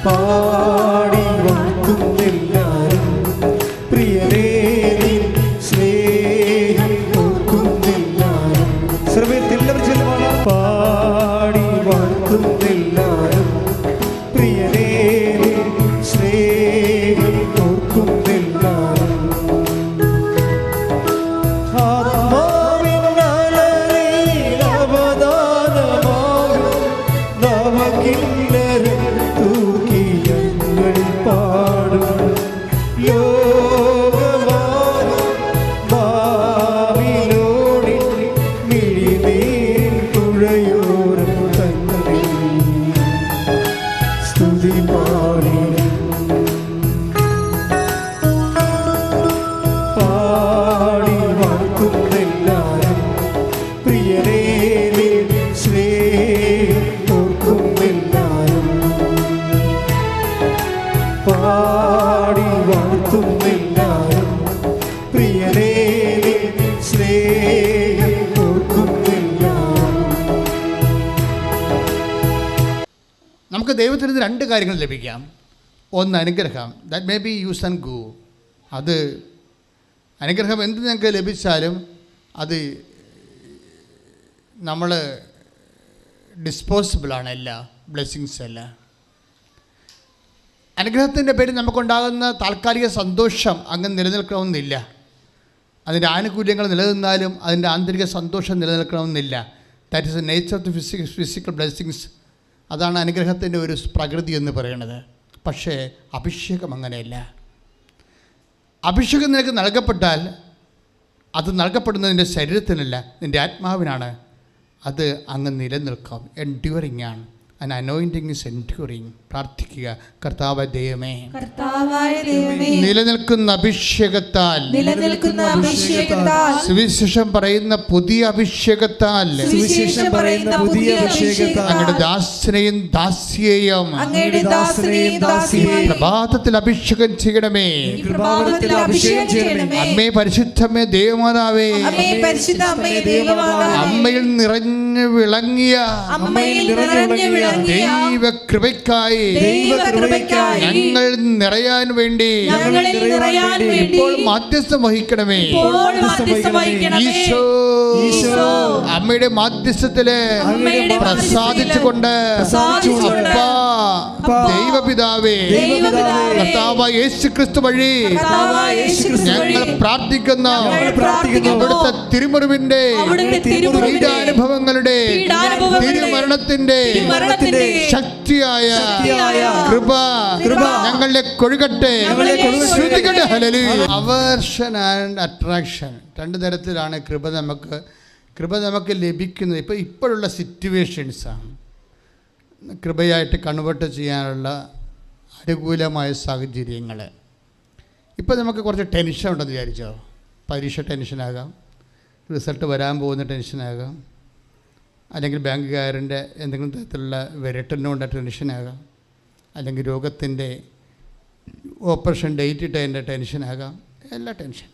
പാടി വാഴ്ത്തുന്നെല്ലാരും പ്രിയരേ നിൻ സ്നേഹം ഓർക്കുന്നെല്ലാരും. സർവ്വത്തിലെല്ലാവരും ചൊല്ലുവാണ്. പാടി വാഴ്ത്തുന്നെല്ലാരും പ്രിയരേ നിൻ സ്നേഹം ഓർക്കുന്നെല്ലാരും. ആത്മാവിൻ അവദാനമാകും നവകിന്നരം തൂക്കി ഞങ്ങൾ പാടും. ലോകമാകും ബാബിലോണിൽ മിഴിനീരിൻ പുഴയോരം തന്നിൽ സ്തുതി പാടിടും. പാടി വാഴ്ത്തുന്നെല്ലാരും പ്രിയരേ നിൻ സ്നേഹം ഓർക്കുന്നെല്ലാരും. പാടി വാഴ്ത്തുന്നെല്ലാരും പ്രിയരേ നിൻ സ്നേഹം ഓർക്കുന്നെല്ലാരും. നമുക്ക് ദൈവത്തിൽ നിന്ന് രണ്ട് കാര്യങ്ങൾ ലഭിക്കാം. ഒന്ന് അനുഗ്രഹം, that may be use and go. അത് അനുഗ്രഹം എന്ത് ഞങ്ങൾക്ക് ലഭിച്ചാലും അത് നമ്മൾ ഡിസ്പോസിബിളാണ്. എല്ലാ ബ്ലെസ്സിങ്സ് അല്ല. അനുഗ്രഹത്തിൻ്റെ പേരിൽ നമുക്കുണ്ടാകുന്ന താൽക്കാലിക സന്തോഷം അങ്ങ് നിലനിൽക്കണമെന്നില്ല. അതിൻ്റെ ആനുകൂല്യങ്ങൾ നിലനിന്നാലും അതിൻ്റെ ആന്തരിക സന്തോഷം നിലനിൽക്കണമെന്നില്ല. That is the nature of the physical blessings. അതാണ് അനുഗ്രഹത്തിൻ്റെ ഒരു പ്രകൃതി എന്ന് പറയുന്നത്. പക്ഷേ അഭിഷേകം അങ്ങനെയല്ല. അഭിഷേകം നിനക്ക് നൽകപ്പെട്ടാൽ അത് നൽകപ്പെടുന്നത് നിൻ്റെ ശരീരത്തിനല്ല, നിൻ്റെ ആത്മാവിനാണ്. അത് അങ്ങ് നിലനിൽക്കാം. എൻഡ്യൂറിങ് ആണ്. An anointing is enduring. പ്രാർത്ഥിക്കുക. കർത്താവായ ദൈവമേ, നിലനിൽക്കുന്ന അഭിഷേകത്താൽ, സുവിശേഷം പറയുന്ന പുതിയ അഭിഷേകത്താൽ അങ്ങയുടെ ദാസനെയും ദാസിയെയും പ്രഭാതത്തിൽ അഭിഷേകം ചെയ്യണമേ. അമ്മേ പരിശുദ്ധമേ ദേവമാതാവേ, അമ്മയിൽ നിറഞ്ഞു വിളങ്ങിയ ദൈവകൃപയ്ക്കായി ഞങ്ങൾ നിറയാൻ വേണ്ടി ഇപ്പോൾ മാധ്യസ്ഥം വഹിക്കണമേ. ഈശോ അമ്മയുടെ മാധ്യസ്ഥത്തില് പ്രസാദിച്ചുകൊണ്ട് അപ്പാ ദൈവപിതാവേ, കർത്താവായ യേശുക്രിസ്തു വഴി ഞങ്ങൾ പ്രാർത്ഥിക്കുന്ന അവിടുത്തെ തിരുമുറിവിന്റെ പീഡാനുഭവങ്ങളുടെ തിരുമരണത്തിന്റെ ശക്തിയായ കൃപ ഞങ്ങളുടെ കൊഴുകട്ടെ. അവേർഷൻ ആൻഡ് അട്രാക്ഷൻ, രണ്ട് തരത്തിലാണ് കൃപ നമുക്ക് ലഭിക്കുന്നത്. ഇപ്പോഴുള്ള സിറ്റുവേഷൻസാണ് കൃപയായിട്ട് കൺവേർട്ട് ചെയ്യാനുള്ള അനുകൂലമായ സാഹചര്യങ്ങൾ. ഇപ്പോൾ നമുക്ക് കുറച്ച് ടെൻഷൻ ഉണ്ടെന്ന് വിചാരിച്ചോ. പരീക്ഷ ടെൻഷനാകാം, റിസൾട്ട് വരാൻ പോകുന്ന ടെൻഷനാകാം, അല്ലെങ്കിൽ ബാങ്കുകാരൻ്റെ എന്തെങ്കിലും തരത്തിലുള്ള വിരട്ടലിനുകൊണ്ട് ടെൻഷനാകാം, അല്ലെങ്കിൽ രോഗത്തിൻ്റെ ഓപ്പറേഷൻ ഡേറ്റ് ഇട്ടതിൻ്റെ ടെൻഷനാകാം. എല്ലാ ടെൻഷൻ.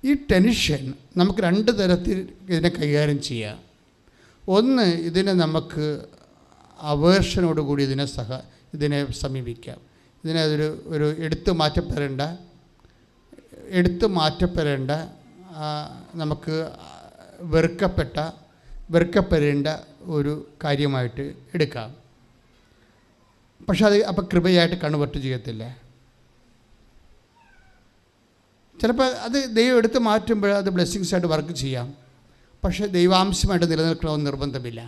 ഈ ടെൻഷൻ നമുക്ക് രണ്ട് തരത്തിൽ ഇതിനെ കൈകാര്യം ചെയ്യാം. ഒന്ന്, ഇതിനെ നമുക്ക് അവേർഷനോടുകൂടി ഇതിനെ സമീപിക്കാം. ഇതിനെ ഒരു എടുത്തു മാറ്റപ്പെടേണ്ട നമുക്ക് വെറുക്കപ്പെടേണ്ട ഒരു കാര്യമായിട്ട് എടുക്കാം. പക്ഷെ അത് അപ്പോൾ കൃപയായിട്ട് കൺവേർട്ട് ചെയ്യത്തില്ല. ചിലപ്പോൾ അത് ദൈവം എടുത്ത് മാറ്റുമ്പോൾ അത് ബ്ലെസ്സിങ്സായിട്ട് വർക്ക് ചെയ്യാം. പക്ഷേ ദൈവാംശമായിട്ട് നിലനിൽക്കണമെന്ന് നിർബന്ധമില്ല.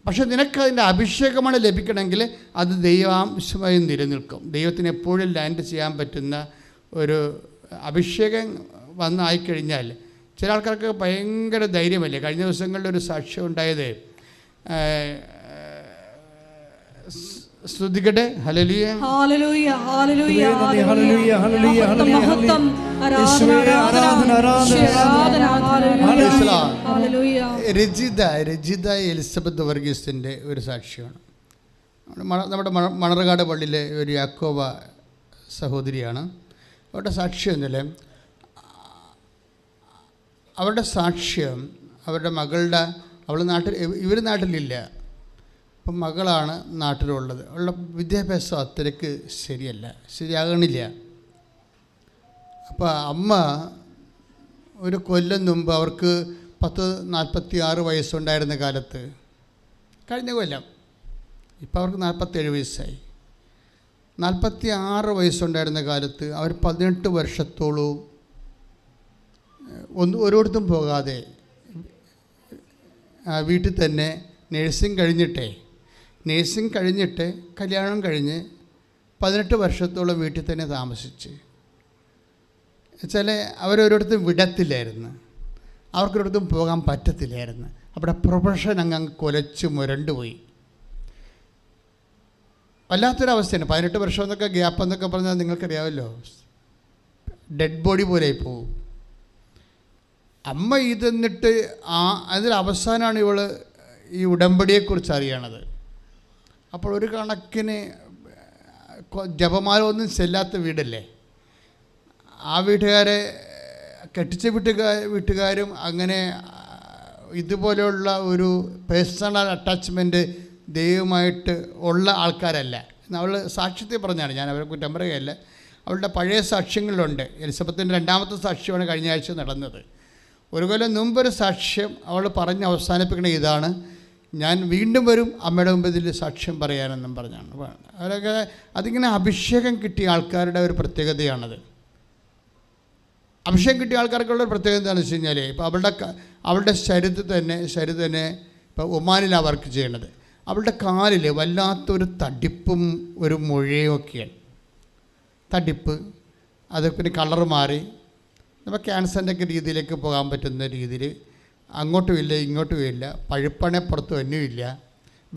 പക്ഷെ നിനക്കതിൻ്റെ അഭിഷേകമാണ് ലഭിക്കണമെങ്കിൽ അത് ദൈവാംശമായി നിലനിൽക്കും. ദൈവത്തിന് എപ്പോഴും ലാൻഡ് ചെയ്യാൻ പറ്റുന്ന ഒരു അഭിഷേകം വന്നായിക്കഴിഞ്ഞാൽ ചില ആൾക്കാർക്ക് ഭയങ്കര ധൈര്യമല്ലേ. കഴിഞ്ഞ ദിവസങ്ങളിൽ ഒരു സാക്ഷ്യം ഉണ്ടായത്, സ്തുതിക്കട്ടെ. ഹല്ലേലൂയ ഹല്ലേലൂയ ഹല്ലേലൂയ ഹല്ലേലൂയ ഹല്ലേലൂയ രജിത എലിസബത്ത് വർഗീസിൻ്റെ ഒരു സാക്ഷ്യമാണ്. നമ്മുടെ മണർകാട് പള്ളിയിലെ ഒരു യാക്കോബ സഹോദരിയാണ്. അവരുടെ സാക്ഷ്യം എന്നല്ലേ, അവരുടെ സാക്ഷ്യം അവരുടെ മകളുടെ ഇവർ നാട്ടിലില്ല, ഇപ്പം മകളാണ് നാട്ടിലുള്ളത്. ഉള്ള വിദ്യാഭ്യാസം അത്രയ്ക്ക് ശരിയാകണില്ല. അപ്പോൾ അമ്മ ഒരു കൊല്ലം മുമ്പ് അവർക്ക് 46 വയസ്സുണ്ടായിരുന്ന കാലത്ത്, കഴിഞ്ഞ കൊല്ലം, ഇപ്പോൾ അവർക്ക് 47 വയസ്സായി. 46 വയസ്സുണ്ടായിരുന്ന കാലത്ത് അവർ 18 വർഷത്തോളവും ഒരിടത്തും പോകാതെ വീട്ടിൽ തന്നെ നേഴ്സിംഗ് കഴിഞ്ഞിട്ട് കല്യാണം കഴിഞ്ഞ് 18 വർഷത്തോളം വീട്ടിൽ തന്നെ താമസിച്ച്. വെച്ചാൽ അവരൊരിടത്തും വിടത്തില്ലായിരുന്നു, അവർക്കൊരിടത്തും പോകാൻ പറ്റത്തില്ലായിരുന്നു. അവിടെ പ്രൊഫഷൻ അങ്ങ് കുലച്ച് മുരണ്ടുപോയി. വല്ലാത്തൊരവസ്ഥയാണ്. 18 വർഷം എന്നൊക്കെ ഗ്യാപ്പ് എന്നൊക്കെ പറഞ്ഞാൽ നിങ്ങൾക്കറിയാമല്ലോ, ഡെഡ് ബോഡി പോലെ പോകും. അമ്മ ഇതെന്നിട്ട് അതിലവസാനമാണ് ഇവൾ ഈ ഉടമ്പടിയെക്കുറിച്ച് അറിയണത്. അപ്പോൾ ഒരു കണക്കിന് ജപമാല ഒന്നും ചെല്ലാത്ത വീടല്ലേ, ആ വീട്ടുകാരെ കെട്ടിച്ച വീട്ടുകാരും അങ്ങനെ ഇതുപോലെയുള്ള ഒരു പേഴ്സണൽ അറ്റാച്ച്മെൻറ്റ് ദൈവമായിട്ട് ഉള്ള ആൾക്കാരല്ല. അവൾ സാക്ഷ്യത്തെ പറഞ്ഞാണ്, ഞാൻ അവരെ കുറ്റം പറയുകയല്ല. അവളുടെ പഴയ സാക്ഷ്യങ്ങളിലുണ്ട്. എലിസബത്തിൻ്റെ 2ാമത്തെ സാക്ഷ്യമാണ് കഴിഞ്ഞ ആഴ്ച നടന്നത്. ഒരു കൊല്ലം മുമ്പൊരു സാക്ഷ്യം അവൾ പറഞ്ഞ് അവസാനിപ്പിക്കണ ഇതാണ്: ഞാൻ വീണ്ടും വരും അമ്മയുടെ മുമ്പിൽ സാക്ഷ്യം പറയാനെന്നും പറഞ്ഞാണ്. അവരൊക്കെ അതിങ്ങനെ അഭിഷേകം കിട്ടിയ ആൾക്കാരുടെ ഒരു പ്രത്യേകതയാണത്. അഭിഷേകം കിട്ടിയ ആൾക്കാർക്കുള്ള ഒരു പ്രത്യേകത എന്താണെന്ന് വെച്ച് കഴിഞ്ഞാൽ, ഇപ്പോൾ അവളുടെ ശരീരത്തിൽ തന്നെ ഇപ്പോൾ ഒമാനിലാണ് വർക്ക് ചെയ്യണത്. അവളുടെ കാലിൽ വല്ലാത്തൊരു തടിപ്പും ഒരു മുഴയും ഒക്കെയാണ്. തടിപ്പ്, അത് പിന്നെ കളറ് മാറി നമ്മൾ ക്യാൻസറിൻ്റെ ഒക്കെ രീതിയിലേക്ക് പോകാൻ പറ്റുന്ന രീതിയിൽ അങ്ങോട്ടും ഇല്ല ഇങ്ങോട്ടും ഇല്ല, പഴുപ്പണെ പുറത്ത് തന്നെയുമില്ല,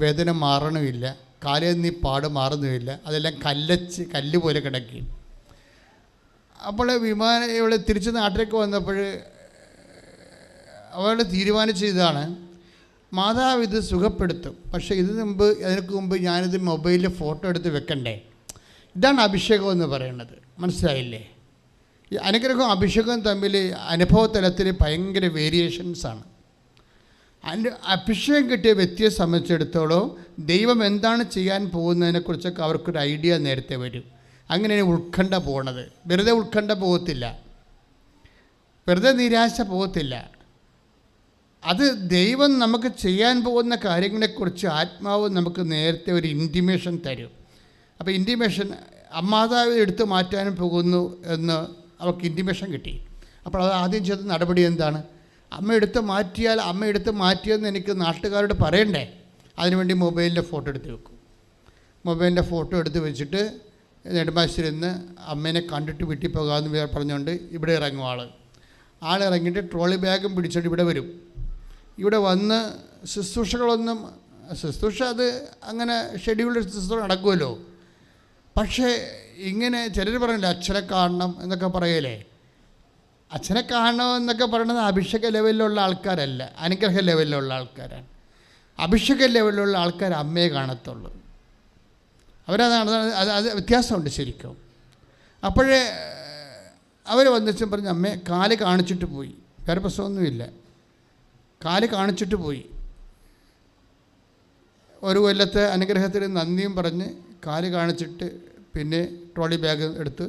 വേദന മാറണമില്ല, കാലേന്നീ പാട് മാറുന്നുമില്ല, അതെല്ലാം കല്ല് പോലെ കിടക്കി. അപ്പോൾ ഇവളെ തിരിച്ച് നാട്ടിലേക്ക് വന്നപ്പോൾ അവൾ തീരുമാനിച്ചതാണ്, മാതാവ് ഇത് സുഖപ്പെടുത്തും, പക്ഷേ അതിനു മുമ്പ് ഞാനിത് മൊബൈലിൽ ഫോട്ടോ എടുത്ത് വെക്കണ്ടേ. ഇതാണ് അഭിഷേകം എന്ന് പറയുന്നത്. മനസ്സിലായില്ലേ? ഈ അനുഗ്രഹവും അഭിഷേകവും തമ്മിൽ അനുഭവതലത്തിൽ ഭയങ്കര വേരിയേഷൻസാണ്. അഭിഷേകം കിട്ടിയ വ്യക്തിയെ സംബന്ധിച്ചിടത്തോളം ദൈവം എന്താണ് ചെയ്യാൻ പോകുന്നതിനെക്കുറിച്ചൊക്കെ അവർക്കൊരു ഐഡിയ നേരത്തെ വരും. അങ്ങനെയാണ് ഉത്കണ്ഠ പോകണത്. വെറുതെ ഉത്കണ്ഠ പോകത്തില്ല, വെറുതെ നിരാശ പോകത്തില്ല. അത് ദൈവം നമുക്ക് ചെയ്യാൻ പോകുന്ന കാര്യങ്ങളെക്കുറിച്ച് ആത്മാവ് നമുക്ക് നേരത്തെ ഒരു ഇൻറ്റിമേഷൻ തരും. അപ്പോൾ ഇൻറ്റിമേഷൻ അമ്മാതാവ് എടുത്തു മാറ്റാനും പോകുന്നു എന്ന് അവർക്ക് ഇൻറ്റിമേഷൻ കിട്ടി. അപ്പോൾ അത് ആദ്യം ചെയ്ത നടപടി എന്താണ്? അമ്മ എടുത്ത് മാറ്റിയെന്ന് എനിക്ക് നാട്ടുകാരോട് പറയണ്ടേ. അതിനുവേണ്ടി മൊബൈലിൻ്റെ ഫോട്ടോ എടുത്ത് വെക്കും. മൊബൈലിൻ്റെ ഫോട്ടോ എടുത്ത് വെച്ചിട്ട് നെടുമ്പാശ്ശേരിയിൽ നിന്ന് അമ്മേനെ കണ്ടിട്ട് വീട്ടിൽ പോകാമെന്ന് പറഞ്ഞുകൊണ്ട് ഇവിടെ ഇറങ്ങും ആൾ ഇറങ്ങിയിട്ട് ട്രോളി ബാഗും പിടിച്ചിട്ട് ഇവിടെ വരും. ഇവിടെ വന്ന് ശുശ്രൂഷ അത് അങ്ങനെ ഷെഡ്യൂൾഡ് ശുശ്രൂഷ നടക്കുമല്ലോ. പക്ഷേ ഇങ്ങനെ ചിലർ പറയില്ല, അച്ഛനെ കാണണം എന്നൊക്കെ പറയലേ. അച്ഛനെ കാണണം എന്നൊക്കെ പറയുന്നത് അഭിഷേക ലെവലിലുള്ള ആൾക്കാരല്ല, അനുഗ്രഹ ലെവലിലുള്ള ആൾക്കാരാണ്. അഭിഷേക ലെവലിലുള്ള ആൾക്കാർ അമ്മയെ കാണത്തുള്ളൂ. അത് വ്യത്യാസമുണ്ട് ശരിക്കും. അപ്പോഴേ അവർ വന്നിച്ചും പറഞ്ഞ് അമ്മേ കാല് കാണിച്ചിട്ട് പോയി, വേറെ പ്രശ്നമൊന്നുമില്ല, കാല് കാണിച്ചിട്ട് പോയി. ഒരു കൊല്ലത്തെ അനുഗ്രഹത്തിന് നന്ദിയും പറഞ്ഞ് കാല് കാണിച്ചിട്ട് പിന്നെ ട്രോളി ബാഗ് എടുത്ത്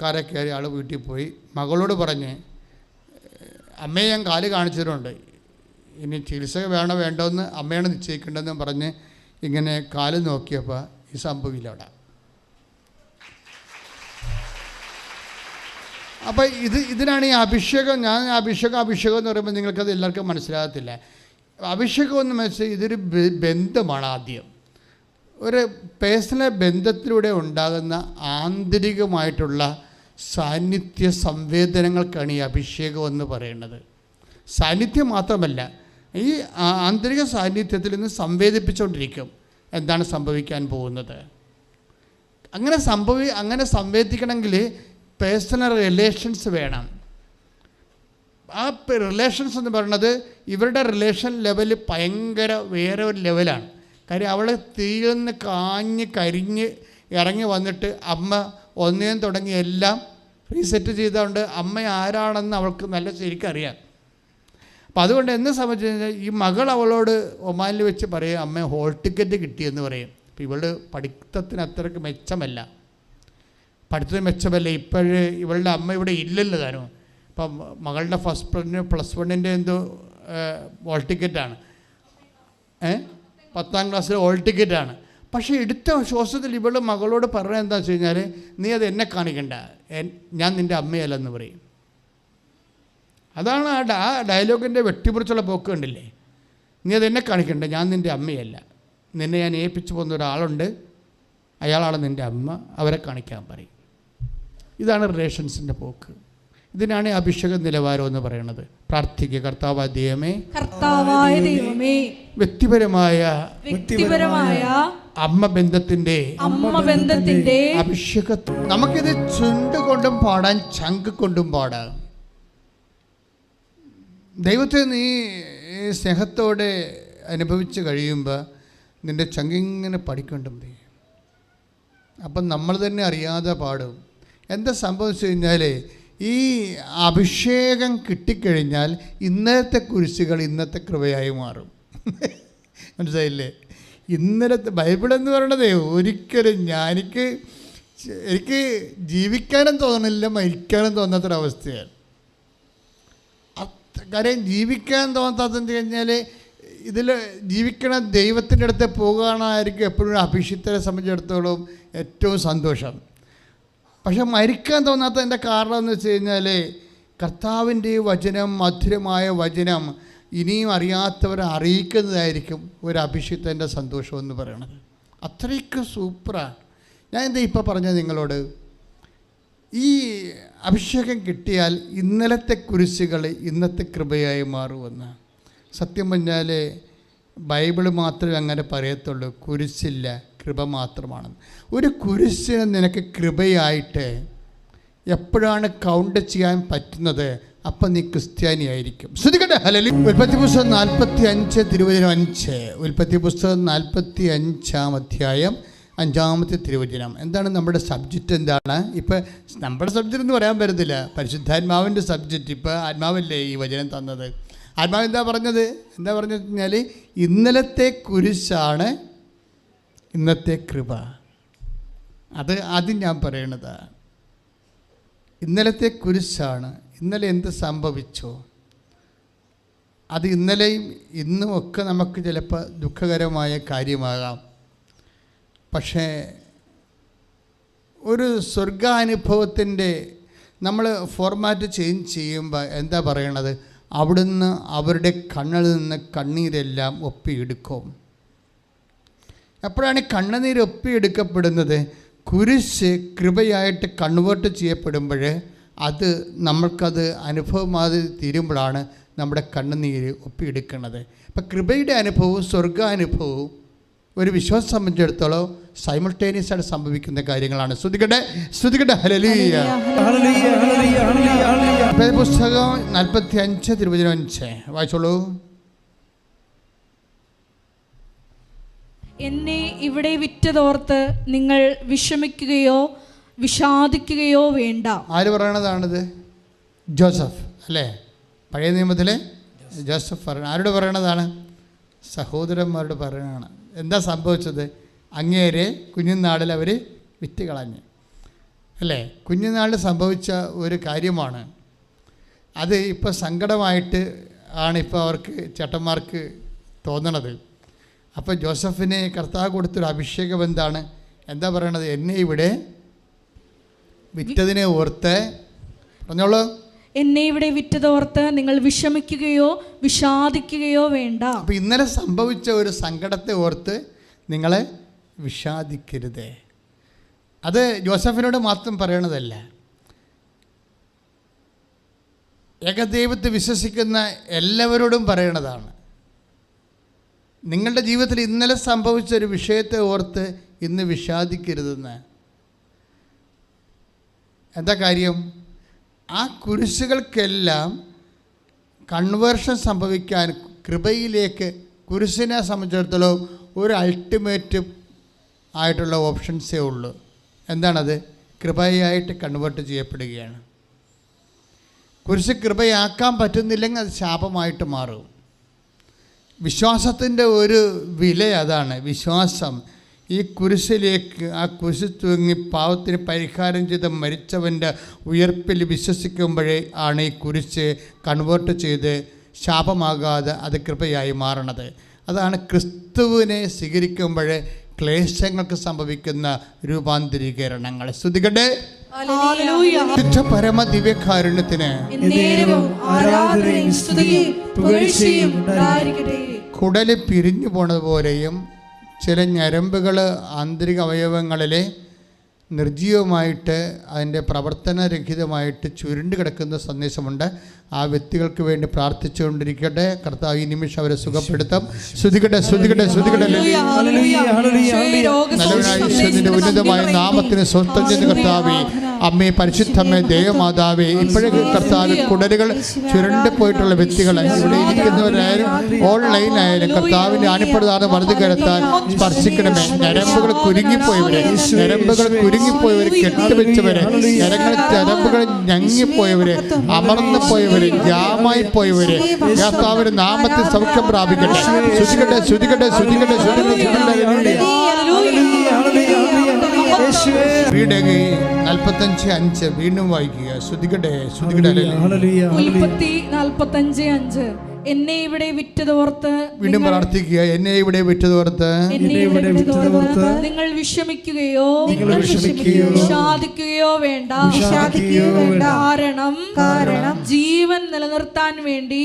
കാറെ കയറി ആൾ വീട്ടിൽ പോയി. മകളോട് പറഞ്ഞ് അമ്മയെ ഞാൻ കാല് കാണിച്ചിട്ടുണ്ട്, ഇനി ചികിത്സ വേണ്ടോയെന്ന് അമ്മയാണ് നിശ്ചയിക്കേണ്ടതെന്ന് പറഞ്ഞ് ഇങ്ങനെ കാല് നോക്കിയപ്പോൾ ഈ സംഭവമില്ല അവിടെ. അപ്പോൾ ഇതിനാണ് ഈ അഭിഷേകം. ഞാൻ അഭിഷേകം എന്ന് പറയുമ്പോൾ നിങ്ങൾക്കത് എല്ലാവർക്കും മനസ്സിലാകത്തില്ല. അഭിഷേകം എന്ന് വെച്ചാൽ ഇതൊരു ബന്ധമാണ്. ആദ്യം ഒരു പേഴ്സണൽ ബന്ധത്തിലൂടെ ഉണ്ടാകുന്ന ആന്തരികമായിട്ടുള്ള സാന്നിധ്യ സംവേദനങ്ങൾക്കാണ് ഈ അഭിഷേകം എന്ന് പറയുന്നത്. സാന്നിധ്യം മാത്രമല്ല, ഈ ആന്തരിക സാന്നിധ്യത്തിൽ നിന്ന് സംവേദിപ്പിച്ചുകൊണ്ടിരിക്കും എന്താണ് സംഭവിക്കാൻ പോകുന്നത്. അങ്ങനെ സംവേദിക്കണമെങ്കിൽ പേഴ്സണൽ റിലേഷൻസ് വേണം. ആ റിലേഷൻസ് എന്ന് പറയുന്നത് ഇവരുടെ റിലേഷൻ ലെവൽ ഭയങ്കര വേറെ ഒരു ലെവലാണ്. കാര്യം അവളെ തീയിൽ നിന്ന് കരിഞ്ഞ് ഇറങ്ങി വന്നിട്ട് അമ്മ ഒന്നേം തുടങ്ങി എല്ലാം റീസെറ്റ് ചെയ്തുകൊണ്ട് അമ്മ ആരാണെന്ന് അവൾക്ക് നല്ല ശരിക്കറിയാം. അപ്പം അതുകൊണ്ട് എന്നെ സംബന്ധിച്ച് കഴിഞ്ഞാൽ ഈ മകൾ അവളോട് ഒമാനിൽ വെച്ച് പറയും, അമ്മ ഹോൾ ടിക്കറ്റ് കിട്ടിയെന്ന് പറയും. അപ്പം ഇവളുടെ പഠിത്തത്തിന് അത്രയ്ക്ക് മെച്ചമല്ല, പഠിത്തത്തിന് മെച്ചമല്ല. ഇപ്പോഴേ ഇവളുടെ അമ്മ ഇവിടെ ഇല്ലല്ലോ താനും. അപ്പം മകളുടെ +1 എന്തോ ഹോൾ ടിക്കറ്റാണ്, 10ാം ക്ലാസ്സിൽ ഹോൾ ടിക്കറ്റാണ്. പക്ഷേ എടുത്ത ശ്വാസത്തിൽ ഇവൾ മകളോട് പറഞ്ഞത് എന്താ വെച്ച് കഴിഞ്ഞാൽ, നീ അത് എന്നെ കാണിക്കണ്ട, ഞാൻ നിൻ്റെ അമ്മയല്ലെന്ന് പറയും. അതാണ് ആ ഡയലോഗിൻ്റെ വെട്ടിമുറിച്ചുള്ള പോക്ക് കണ്ടില്ലേ. നീ അതെന്നെ കാണിക്കണ്ട, ഞാൻ നിൻ്റെ അമ്മയല്ല, നിന്നെ ഞാൻ ഏൽപ്പിച്ചു പോകുന്ന ഒരാളുണ്ട്, അയാളാണ് നിൻ്റെ അമ്മ, അവരെ കാണിക്കാൻ പറയും. ഇതാണ് റിലേഷൻസിൻ്റെ പോക്ക്. ഇതിനാണ് അഭിഷേക നിലവാരം എന്ന് പറയുന്നത്. പ്രാർത്ഥിക്കുക, കർത്താവായ ദൈവമേ, വ്യക്തിപരമായ അമ്മ ബന്ധത്തിൻ്റെ അഭിഷേക, നമുക്കിത് ചുണ്ട് കൊണ്ടും പാടാൻ, ചങ്ക് കൊണ്ടും പാടാം. ദൈവത്തെ നീ സ്നേഹത്തോടെ അനുഭവിച്ച് കഴിയുമ്പോൾ നിൻ്റെ ചങ്കിങ്ങനെ പഠിക്കേണ്ടത്. അപ്പം നമ്മൾ തന്നെ അറിയാതെ പാടും. എന്താ സംഭവിച്ചു കഴിഞ്ഞാൽ, ഈ അഭിഷേകം കിട്ടിക്കഴിഞ്ഞാൽ ഇന്നത്തെ കുരിശുകൾ ഇന്നത്തെ കൃപയായി മാറും. മനസ്സിലായില്ലേ? ഇന്നലത്തെ ബൈബിളെന്ന് പറയണതേ ഒരിക്കലും എനിക്ക് ജീവിക്കാനും തോന്നണില്ല, മരിക്കാനും തോന്നാത്തൊരവസ്ഥയാണ്. കാര്യം ജീവിക്കാൻ തോന്നാത്തതെന്ന് കഴിഞ്ഞാൽ, ഇതിൽ ജീവിക്കണ ദൈവത്തിൻ്റെ അടുത്ത് പോകുകയാണായിരിക്കും എപ്പോഴും അഭിഷിക്തരെ സംബന്ധിച്ചിടത്തോളം ഏറ്റവും സന്തോഷം. പക്ഷെ മരിക്കാൻ തോന്നാത്തതിൻ്റെ കാരണം എന്ന് വെച്ച് കഴിഞ്ഞാൽ, കർത്താവിൻ്റെ വചനം, മധുരമായ വചനം ഇനിയും അറിയാത്തവരെ അറിയിക്കുന്നതായിരിക്കും ഒരു അഭിഷിക്തൻ്റെ സന്തോഷം എന്ന് പറയണത്. അത്രയ്ക്ക് സൂപ്പറാണ്. ഞാൻ എന്താ ഇപ്പോൾ പറഞ്ഞത് നിങ്ങളോട്, ഈ അഭിഷേകം കിട്ടിയാൽ ഇന്നലത്തെ കുരിശുകൾ ഇന്നത്തെ കൃപയായി മാറുമെന്ന്. സത്യം പറഞ്ഞാൽ ബൈബിള് മാത്രമേ അങ്ങനെ പറയത്തുള്ളൂ, കുരിശില്ല, കൃപ മാത്രമാണ്. ഒരു കുരിശിന് നിനക്ക് കൃപയായിട്ട് എപ്പോഴാണ് കൗണ്ട് ചെയ്യാൻ പറ്റുന്നത്, അപ്പം നീ ക്രിസ്ത്യാനിയായിരിക്കും. ശ്രദ്ധിക്കട്ടെ. ഉൽപ്പത്തി പുസ്തകം 45:5. ഉൽപ്പത്തി പുസ്തകം 45-ാം അധ്യായം 5-ാമത്തെ തിരുവചനം. എന്താണ് നമ്മുടെ സബ്ജക്റ്റ്? എന്താണ് ഇപ്പം നമ്മുടെ സബ്ജക്റ്റ് എന്ന് പറയാൻ പറ്റത്തില്ല, പരിശുദ്ധാത്മാവിൻ്റെ സബ്ജക്റ്റ്. ഇപ്പോൾ ആത്മാവല്ലേ ഈ വചനം തന്നത്. ആത്മാവ് എന്താ പറഞ്ഞത് കഴിഞ്ഞാൽ, ഇന്നലത്തെ കുരിശാണ് ഇന്നത്തെ കൃപ. അത് ഞാൻ പറയണതാണ്. ഇന്നലത്തെ കുരിശാണ്. ഇന്നലെ എന്ത് സംഭവിച്ചോ അത് ഇന്നലെയും ഇന്നും ഒക്കെ നമുക്ക് ചിലപ്പോൾ ദുഃഖകരമായ കാര്യമാകാം. പക്ഷേ ഒരു സ്വർഗാനുഭവത്തിൻ്റെ നമ്മൾ ഫോർമാറ്റ് ചേഞ്ച് ചെയ്യുമ്പോൾ എന്താ പറയണത്, അവിടുന്ന് അവരുടെ കണ്ണിൽ നിന്ന് കണ്ണീരെല്ലാം ഒപ്പിയെടുക്കും. എപ്പോഴാണ് കണ്ണുനീര് ഒപ്പിയെടുക്കപ്പെടുന്നത്? കുരിശ് കൃപയായിട്ട് കൺവേർട്ട് ചെയ്യപ്പെടുമ്പോൾ അത് നമ്മൾക്കത് അനുഭവമാതി തീരുമ്പോഴാണ് നമ്മുടെ കണ്ണുനീര് ഒപ്പിയെടുക്കുന്നത്. അപ്പം കൃപയുടെ അനുഭവവും സ്വർഗാനുഭവവും ഒരു വിശ്വാസം സംബന്ധിച്ചിടത്തോളം സൈമൾട്ടേനിയസ് ആയിട്ട് സംഭവിക്കുന്ന കാര്യങ്ങളാണ്. ശ്രുതികട്ടെ. ഹല്ലേലൂയ. പുസ്തകം 45:5 വായിച്ചോളൂ. എന്നെ ഇവിടെ വിറ്റതോർത്ത് നിങ്ങൾ വിഷമിക്കുകയോ വിഷാദിക്കുകയോ വേണ്ട. ആര് പറയണതാണിത്? ജോസഫ് അല്ലേ? പഴയ നിയമത്തിലെ ജോസഫ് ആരോട് പറയണതാണ്? സഹോദരന്മാരോട് പറയണതാണ്. എന്താ സംഭവിച്ചത്? അങ്ങേരെ കുഞ്ഞുനാളിൽ അവർ വിറ്റ് കളഞ്ഞ് അല്ലേ? കുഞ്ഞുനാളിൽ സംഭവിച്ച ഒരു കാര്യമാണ് അത്. ഇപ്പോൾ സങ്കടമായിട്ട് ആണ് ഇപ്പോൾ അവർക്ക് ചേട്ടന്മാർക്ക് തോന്നണത്. അപ്പോൾ ജോസഫിനെ കർത്താവ് കൊടുത്തൊരു അഭിഷേകം എന്താണ്? എന്താ പറയണത്? എന്നെ ഇവിടെ വിറ്റതിനെ ഓർത്ത്, പറഞ്ഞോളൂ, എന്നെ ഇവിടെ വിറ്റതോർത്ത് നിങ്ങൾ വിഷമിക്കുകയോ വിഷാദിക്കുകയോ വേണ്ട. അപ്പോൾ ഇന്നലെ സംഭവിച്ച ഒരു സങ്കടത്തെ ഓർത്ത് നിങ്ങൾ വിഷാദിക്കരുത്. അത് ജോസഫിനോട് മാത്രം പറയണതല്ല, ഏകദൈവത്തെ വിശ്വസിക്കുന്ന എല്ലാവരോടും പറയണതാണ്. നിങ്ങളുടെ ജീവിതത്തിൽ ഇന്നലെ സംഭവിച്ച ഒരു വിഷയത്തെ ഓർത്ത് ഇന്ന് വിഷാദിക്കരുതെന്ന്. എന്താ കാര്യം? ആ കുരിശുകൾക്കെല്ലാം കൺവേർഷൻ സംഭവിക്കാൻ കൃപയിലേക്ക്, കുരിശിനെ സംബന്ധിച്ചിടത്തോളം ഒരു അൾട്ടിമേറ്റ് ആയിട്ടുള്ള ഓപ്ഷൻസേ ഉള്ളൂ. എന്താണത്? കൃപയായിട്ട് കൺവേർട്ട് ചെയ്യപ്പെടുകയാണ്. കുരിശ് കൃപയാക്കാൻ പറ്റുന്നില്ലെങ്കിൽ അത് ശാപമായിട്ട് മാറും. വിശ്വാസത്തിൻ്റെ ഒരു വില അതാണ്, വിശ്വാസം. ഈ കുരിശിലേക്ക്, ആ കുരിശ് തൂങ്ങി പാവത്തിന് പരിഹാരം ചെയ്ത് മരിച്ചവൻ്റെ ഉയർപ്പിൽ വിശ്വസിക്കുമ്പോഴേ ആണ് ഈ കുരിശ് കൺവേർട്ട് ചെയ്ത് ശാപമാകാതെ അത് കൃപയായി മാറണത്. അതാണ് ക്രിസ്തുവിനെ സ്വീകരിക്കുമ്പോൾ ക്ലേശങ്ങൾക്ക് സംഭവിക്കുന്ന രൂപാന്തരീകരണങ്ങൾ. സ്തുതിക്കട്ടെ. പരമ ദിവ്യകാരുണ്യത്തിന് കുടല് പിരിഞ്ഞു പോണതുപോലെയും ചില ഞരമ്പുകൾ ആന്തരിക അവയവങ്ങളിലെ നിർജീവമായിട്ട് അതിൻ്റെ പ്രവർത്തനരഹിതമായിട്ട് ചുരുണ്ട് കിടക്കുന്ന സന്ദേശമുണ്ട്. ആ വ്യക്തികൾക്ക് വേണ്ടി പ്രാർത്ഥിച്ചുകൊണ്ടിരിക്കട്ടെ. കർത്താവ് ഈ നിമിഷം അവരെ സുഖപ്പെടുത്താം. ശ്രുതികട്ടെ, ശ്രുതികട്ടെ, ശ്രുതികട്ടെ. നല്ലവനായ ഉന്നതമായ നാമത്തിന് സ്വസ്ഥം ചെയ്ത് കർത്താവേ, അമ്മേ, പരിശുദ്ധമ്മേ, ദേവമാതാവേ, ഇപ്പോഴേ കർത്താവ് കുടലുകൾ ചുരുണ്ട് പോയിട്ടുള്ള വ്യക്തികൾ ഇവിടെ ഇരിക്കുന്നവരായാലും ഓൺലൈനായാലും കർത്താവിൻ്റെ അനുപ്രദാനം വലതു കരത്താൻ സ്പർശിക്കണമേ. ഞരമ്പുകൾ കുരുങ്ങിപ്പോയവരെ, ഞരമ്പുകൾ കുരുങ്ങിപ്പോയവരെ, കെട്ടുവെച്ചവരെ, ഞരമ്പുകൾ ഞങ്ങിപ്പോയവരെ, അമർന്നു പോയവരെ, ജാമായി പോയവരെ കർത്താവിന്റെ നാമത്തിൽ സൗഖ്യം പ്രാപിക്കട്ടെ. ശ്രുതികട്ടെ, ശ്രുതികട്ടെ, ശ്രുതികട്ടെ, ശ്രുതികട്ടെ. 45:5 വീണ്ടും വായിക്കുക. ശ്രുതികട്ടെ, ശ്രുതികട്ടെ. ഉൽപ്പത്തി 45:5 എന്നെ ഇവിടെ വിറ്റതോർത്ത് വീണ്ടും പ്രാർത്ഥിക്കുക. എന്നെ ഇവിടെ വിറ്റതോർത്ത് നിങ്ങൾ വിഷമിക്കുകയോ വിഷാദിക്കുകയോ വേണ്ട. കാരണം ജീവൻ നിലനിർത്താൻ വേണ്ടി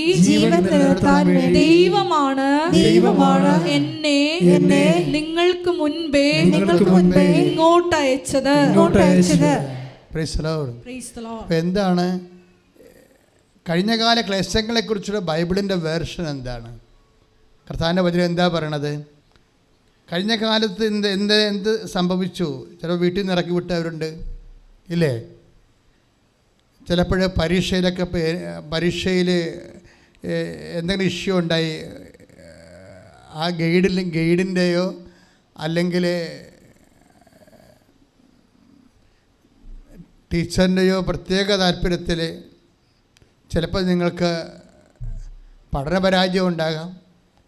ദൈവമാണ് എന്നെ നിങ്ങൾക്ക് മുൻപേ ഇങ്ങോട്ട് അയച്ചത്. എന്താണ് കഴിഞ്ഞകാല ക്ലേശങ്ങളെക്കുറിച്ചുള്ള ബൈബിളിൻ്റെ വേർഷൻ എന്താണ്? കർത്താവിൻ്റെ വചനം എന്താ പറയണത്? കഴിഞ്ഞ കാലത്ത് എന്ത് സംഭവിച്ചു? ചിലപ്പോൾ വീട്ടിൽ നിന്ന് ഇറക്കി വിട്ടവരുണ്ട്, ഇല്ലേ? ചിലപ്പോൾ പരീക്ഷയിൽ എന്തെങ്കിലും ഇഷ്യൂ ഉണ്ടായി, ആ ഗൈഡിൻ്റെയോ അല്ലെങ്കിൽ ടീച്ചറിൻ്റെയോ പ്രത്യേക താല്പര്യത്തിൽ ചിലപ്പോൾ നിങ്ങൾക്ക് പഠനപരാജയം ഉണ്ടാകാം,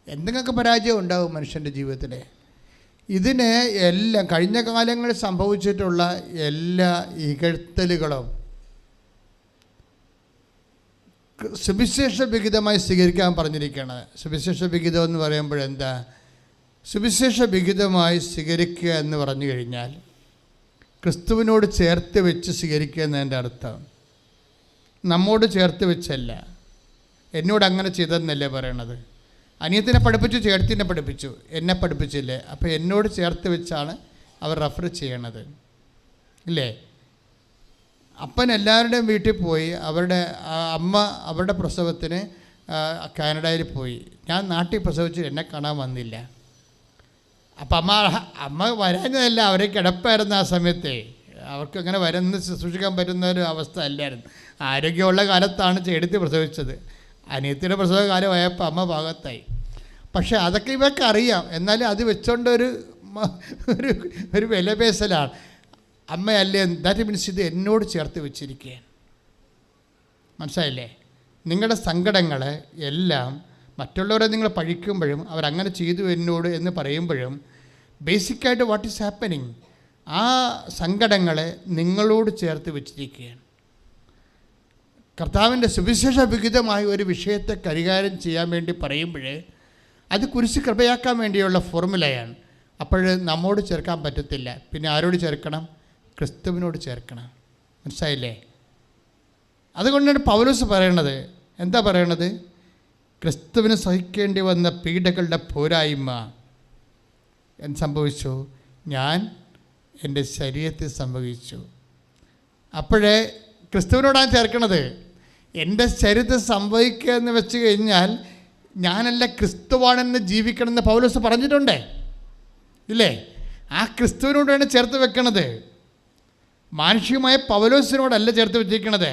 എന്തെങ്കിലുമൊക്കെ പരാജയം ഉണ്ടാകും മനുഷ്യൻ്റെ ജീവിതത്തിൽ. ഇതിന് എല്ലാം കഴിഞ്ഞ കാലങ്ങളിൽ സംഭവിച്ചിട്ടുള്ള എല്ലാ ഇകഴ്ത്തലുകളും സുവിശേഷ വിഹിതമായി സ്വീകരിക്കാൻ പറഞ്ഞിരിക്കുകയാണ്. സുവിശേഷ വിഹിതം എന്ന് പറയുമ്പോഴെന്താ? സുവിശേഷ വിഹിതമായി സ്വീകരിക്കുക എന്ന് പറഞ്ഞു കഴിഞ്ഞാൽ ക്രിസ്തുവിനോട് ചേർത്ത് വെച്ച് സ്വീകരിക്കുക എന്നതിൻ്റെ അർത്ഥം. നമ്മോട് ചേർത്ത് വെച്ചല്ല, എന്നോട് അങ്ങനെ ചെയ്തതെന്നല്ലേ പറയണത്. അനിയത്തിനെ പഠിപ്പിച്ചു, ചേർത്തിനെ പഠിപ്പിച്ചു, എന്നെ പഠിപ്പിച്ചില്ലേ? അപ്പോൾ എന്നോട് ചേർത്ത് വെച്ചാണ് അവർ റെഫർ ചെയ്യണത്, ഇല്ലേ? അപ്പൻ എല്ലാവരുടെയും വീട്ടിൽ പോയി, അമ്മ അവരുടെ പ്രസവത്തിന് കാനഡയിൽ പോയി. ഞാൻ നാട്ടിൽ പ്രസവിച്ചു, എന്നെ കാണാൻ വന്നില്ല. അപ്പം അമ്മ വരാഞ്ഞതല്ല, അവരെ കിടപ്പായിരുന്നു ആ സമയത്തെ. അവർക്ക് അങ്ങനെ വരുന്ന ശുശ്രൂഷിക്കാൻ പറ്റുന്ന ഒരു അവസ്ഥ അല്ലായിരുന്നു. ആരോഗ്യമുള്ള കാലത്താണ് ചേട്ടത്തി പ്രസവിച്ചത്. അനിയത്തിൻ്റെ പ്രസവ കാലമായപ്പോൾ അമ്മ ഭാഗത്തായി. പക്ഷേ അതൊക്കെ ഇവർക്ക് അറിയാം. എന്നാലും അത് വെച്ചോണ്ടൊരു ഒരു വിലപേശലാണ്. അമ്മയല്ലേ, ദാറ്റ് മീൻസ് ഇത് എന്നോട് ചേർത്ത് വെച്ചിരിക്കുകയാണ്. മനസ്സിലായില്ലേ? നിങ്ങളുടെ സങ്കടങ്ങൾ എല്ലാം മറ്റുള്ളവരെ നിങ്ങൾ പഴിക്കുമ്പോഴും അവരങ്ങനെ ചെയ്തു എന്നോട് എന്ന് പറയുമ്പോഴും ബേസിക്കായിട്ട് വാട്ട് ഈസ് ഹാപ്പനിങ്, ആ സങ്കടങ്ങളെ നിങ്ങളോട് ചേർത്ത് വെച്ചിരിക്കുകയാണ്. കർത്താവിൻ്റെ സുവിശേഷ വിഹിതമായ ഒരു വിഷയത്തെ കൈകാര്യം ചെയ്യാൻ വേണ്ടി പറയുമ്പോൾ അത് കുരിശ് കൃപയാക്കാൻ വേണ്ടിയുള്ള ഫോർമുലയാണ്. അപ്പോൾ നമ്മോട് ചേർക്കാൻ പറ്റത്തില്ല. പിന്നെ ആരോട് ചേർക്കണം? ക്രിസ്തുവിനോട് ചേർക്കണം. മനസ്സിലായില്ലേ? അതുകൊണ്ടാണ് പൗലോസ് പറയണത്. എന്താ പറയണത്? ക്രിസ്തുവിന് സഹിക്കേണ്ടി വന്ന പീഡകളുടെ പോരായ്മ എന്ത് സംഭവിച്ചു? ഞാൻ എൻ്റെ ശരീരത്തിൽ സംഭവിച്ചു. അപ്പോഴേ ക്രിസ്തുവിനോടാണ് ചേർക്കണത്. എൻ്റെ ശരീരത്തിൽ സംഭവിക്കുക എന്ന് വെച്ച് കഴിഞ്ഞാൽ ഞാനല്ല, ക്രിസ്തുവാണെന്ന് ജീവിക്കണമെന്ന് പൗലോസ് പറഞ്ഞിട്ടുണ്ട്, ഇല്ലേ? ആ ക്രിസ്തുവിനോടാണ് ചേർത്ത് വെക്കണത്. മാനുഷികമായ പൗലോസിനോടല്ല ചേർത്ത് വെച്ചിരിക്കണത്.